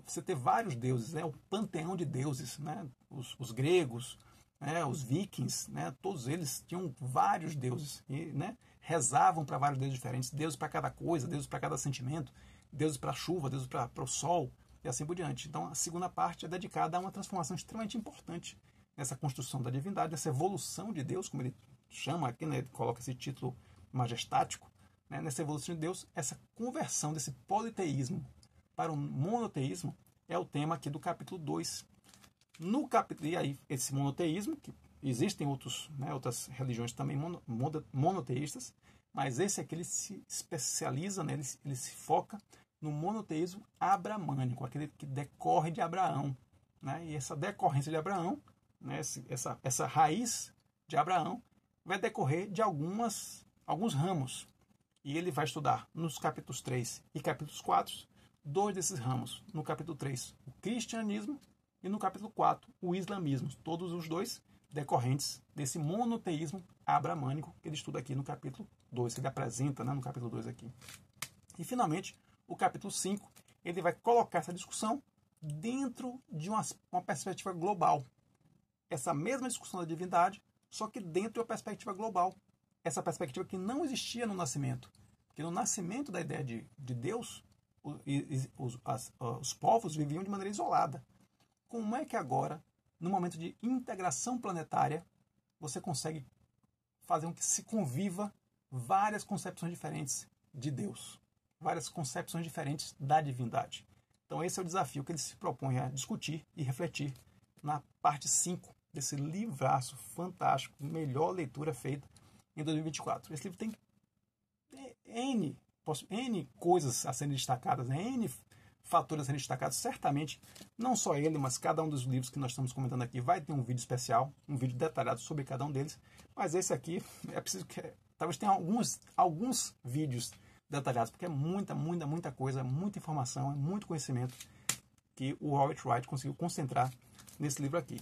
você ter vários deuses, né? O panteão de deuses. Né? Os gregos, né? Os vikings, né? Todos eles tinham vários deuses e, né? Rezavam para vários deuses diferentes, deuses para cada coisa, deuses para cada sentimento, deuses para a chuva, deuses para o sol e assim por diante. Então, a segunda parte é dedicada a uma transformação extremamente importante nessa construção da divindade, essa evolução de Deus, como ele chama aqui, né? Ele coloca esse título majestático, né? Nessa evolução de Deus, essa conversão desse politeísmo para o monoteísmo é o tema aqui do capítulo 2. No capítulo, e aí, esse monoteísmo, que existem outras religiões também monoteístas, mas esse aqui ele se especializa, né? Ele se foca no monoteísmo abramânico, aquele que decorre de Abraão. Né? E essa decorrência de Abraão, né? essa raiz de Abraão, vai decorrer de alguns ramos. E ele vai estudar nos capítulos 3 e capítulos 4, 2 desses ramos. No capítulo 3, o cristianismo, e no capítulo 4, o islamismo. Todos os dois decorrentes desse monoteísmo abramânico que ele estuda aqui no capítulo 2, que ele apresenta, né, no capítulo 2 aqui. E, finalmente, o capítulo 5, ele vai colocar essa discussão dentro de uma perspectiva global. Essa mesma discussão da divindade, só que dentro de uma perspectiva global. Essa perspectiva que não existia no nascimento. Porque no nascimento da ideia de Deus, os povos viviam de maneira isolada. Como é que agora, no momento de integração planetária, você consegue fazer com que se conviva várias concepções diferentes de Deus, várias concepções diferentes da divindade? Então esse é o desafio que ele se propõe a discutir e refletir na parte 5 desse livraço fantástico, melhor leitura feita em 2024. Esse livro tem N coisas a serem destacadas, né? N fatores a serem destacados. Certamente, não só ele, mas cada um dos livros que nós estamos comentando aqui vai ter um vídeo especial, um vídeo detalhado sobre cada um deles. Mas esse aqui, é preciso que talvez tenha alguns vídeos detalhados, porque é muita coisa, muita informação, é muito conhecimento que o Robert Wright conseguiu concentrar nesse livro aqui.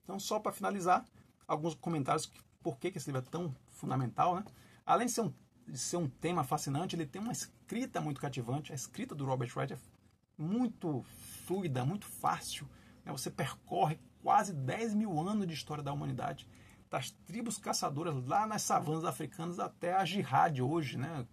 Então, só para finalizar, alguns comentários por que esse livro é tão fundamental, né? Além de ser um tema fascinante, ele tem uma escrita muito cativante. A escrita do Robert Wright é muito fluida, muito fácil. Né? Você percorre quase 10 mil anos de história da humanidade, das tribos caçadoras lá nas savanas africanas até a jihad hoje. Né?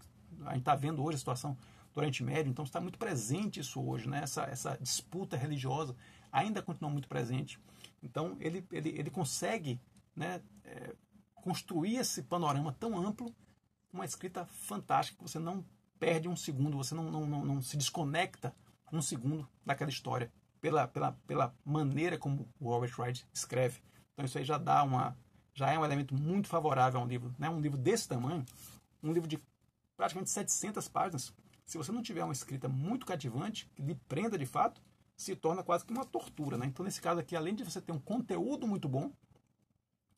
A gente está vendo hoje a situação do Oriente Médio, então está muito presente isso hoje. Né? Essa disputa religiosa ainda continua muito presente. Então ele consegue, né, construir esse panorama tão amplo, uma escrita fantástica, que você não perde um segundo, você não se desconecta um segundo daquela história, pela maneira como o Robert Wright escreve. Então isso aí já é um elemento muito favorável a um livro, né? Um livro desse tamanho, um livro de praticamente 700 páginas, se você não tiver uma escrita muito cativante, que lhe prenda de fato, se torna quase que uma tortura, né? Então, nesse caso aqui, além de você ter um conteúdo muito bom,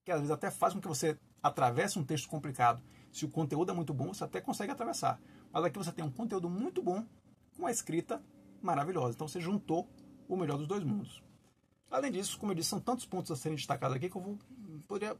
que às vezes até faz com que você atravesse um texto complicado, se o conteúdo é muito bom, você até consegue atravessar. Mas aqui você tem um conteúdo muito bom com a escrita maravilhosa. Então, você juntou o melhor dos dois mundos. Além disso, como eu disse, são tantos pontos a serem destacados aqui que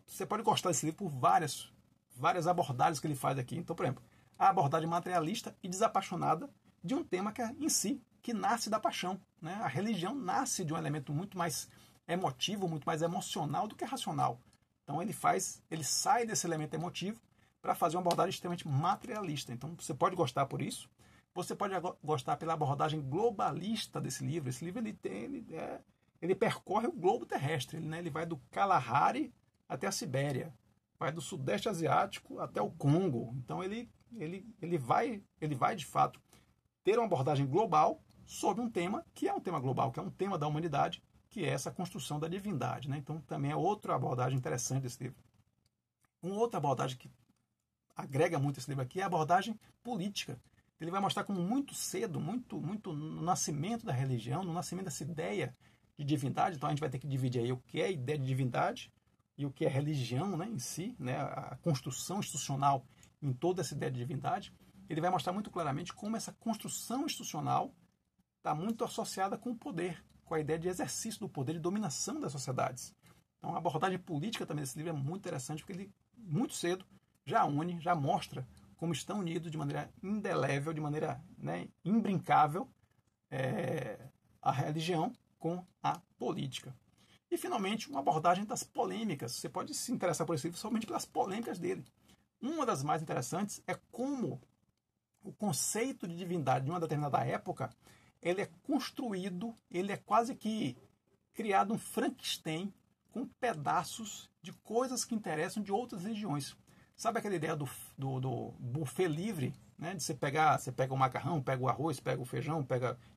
você pode gostar desse livro por várias abordagens que ele faz aqui. Então, por exemplo, a abordagem materialista e desapaixonada de um tema que é em si, que nasce da paixão, né? A religião nasce de um elemento muito mais emotivo, muito mais emocional do que racional. Então ele sai desse elemento emotivo para fazer uma abordagem extremamente materialista. Então você pode gostar por isso. Você pode gostar pela abordagem globalista desse livro. Esse livro ele percorre o globo terrestre, né? Ele vai do Kalahari até a Sibéria, vai do Sudeste Asiático até o Congo. Então ele vai de fato ter uma abordagem global sobre um tema que é um tema global, que é um tema da humanidade, que é essa construção da divindade, né? Então também é outra abordagem interessante desse livro. Uma outra abordagem que agrega muito esse livro aqui é a abordagem política. Ele vai mostrar como muito cedo, muito no nascimento da religião, no nascimento dessa ideia de divindade. Então a gente vai ter que dividir aí o que é a ideia de divindade e o que é religião, né, em si, né, a construção institucional em toda essa ideia de divindade. Ele vai mostrar muito claramente como essa construção institucional está muito associada com o poder, com a ideia de exercício do poder e dominação das sociedades. Então a abordagem política também desse livro é muito interessante, porque ele, muito cedo, já mostra como estão unidos de maneira indelével, de maneira, né, imbrincável, a religião com a política. E, finalmente, uma abordagem das polêmicas. Você pode se interessar por esse livro somente pelas polêmicas dele. Uma das mais interessantes é como o conceito de divindade de uma determinada época ele é construído, ele é quase que criado um Frankenstein com pedaços de coisas que interessam de outras religiões. Sabe aquela ideia do buffet livre, né? De você pega o macarrão, pega o arroz, pega o feijão,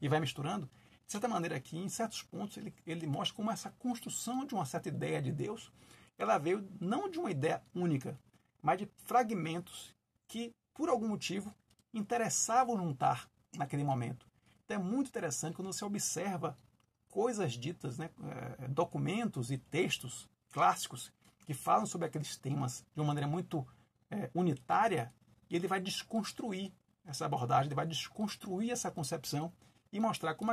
e vai misturando? De certa maneira aqui, em certos pontos, ele mostra como essa construção de uma certa ideia de Deus, ela veio não de uma ideia única, mas de fragmentos que, por algum motivo, interessavam juntar naquele momento. Então é muito interessante quando você observa coisas ditas, né? Documentos e textos clássicos que falam sobre aqueles temas de uma maneira muito unitária, e ele vai desconstruir essa abordagem, ele vai desconstruir essa concepção e mostrar como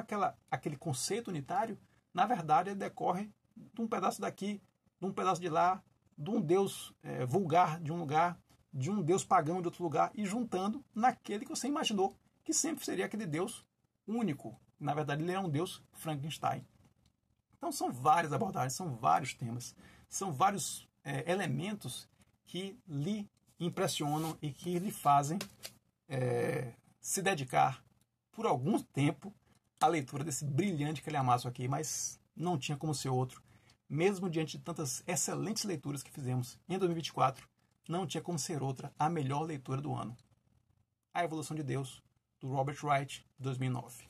aquele conceito unitário, na verdade, ele decorre de um pedaço daqui, de um pedaço de lá, de um Deus vulgar de um lugar, de um Deus pagão de outro lugar, e juntando naquele que você imaginou que sempre seria aquele Deus único. Na verdade, ele é um Deus Frankenstein. Então são várias abordagens, são vários temas, são vários elementos que lhe impressionam e que lhe fazem se dedicar por algum tempo à leitura desse brilhante calhamaço aqui, mas não tinha como ser outro. Mesmo diante de tantas excelentes leituras que fizemos em 2024, não tinha como ser outra a melhor leitura do ano. A Evolução de Deus, do Robert Wright, 2009.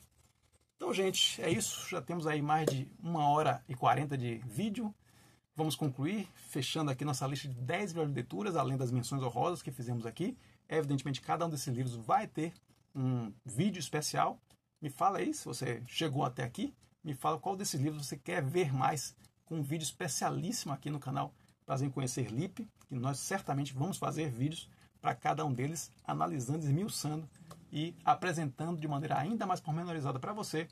Então, gente, é isso. Já temos aí mais de 1h40 de vídeo. Vamos concluir, fechando aqui nossa lista de 10 melhores leituras, além das menções honrosas que fizemos aqui. Evidentemente, cada um desses livros vai ter um vídeo especial. Me fala aí, se você chegou até aqui, me fala qual desses livros você quer ver mais, com um vídeo especialíssimo aqui no canal Prazer em Conhecer Lippe, que nós certamente vamos fazer vídeos para cada um deles, analisando, esmiuçando e apresentando de maneira ainda mais pormenorizada para você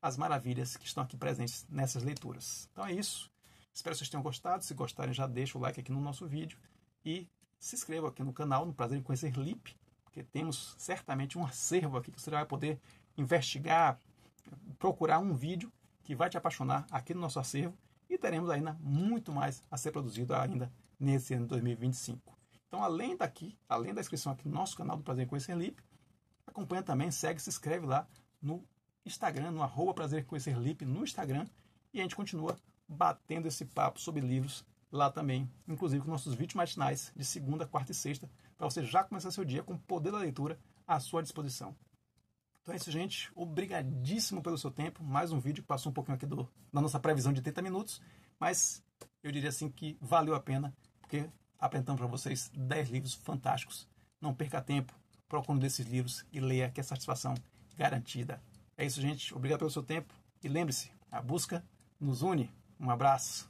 as maravilhas que estão aqui presentes nessas leituras. Então é isso. Espero que vocês tenham gostado. Se gostarem, já deixa o like aqui no nosso vídeo e se inscreva aqui no canal, no Prazer em Conhecer Lippe, porque temos certamente um acervo aqui que você vai poder investigar, procurar um vídeo que vai te apaixonar aqui no nosso acervo, e teremos ainda muito mais a ser produzido ainda nesse ano de 2025. Então, além da inscrição aqui no nosso canal do Prazer em Conhecer Lippe, acompanha também, segue, se inscreve lá no Instagram, no @Prazer em Conhecer Lippe no Instagram, e a gente continua batendo esse papo sobre livros lá também, inclusive com nossos vídeos matinais de segunda, quarta e sexta, para você já começar seu dia com o poder da leitura à sua disposição. Então é isso, gente. Obrigadíssimo pelo seu tempo. Mais um vídeo que passou um pouquinho aqui da nossa previsão de 30 minutos, mas eu diria assim que valeu a pena, porque apresentamos para vocês 10 livros fantásticos. Não perca tempo. procure um desses livros e leia, que é satisfação garantida. É isso, gente. Obrigado pelo seu tempo. E lembre-se, a busca nos une. Um abraço.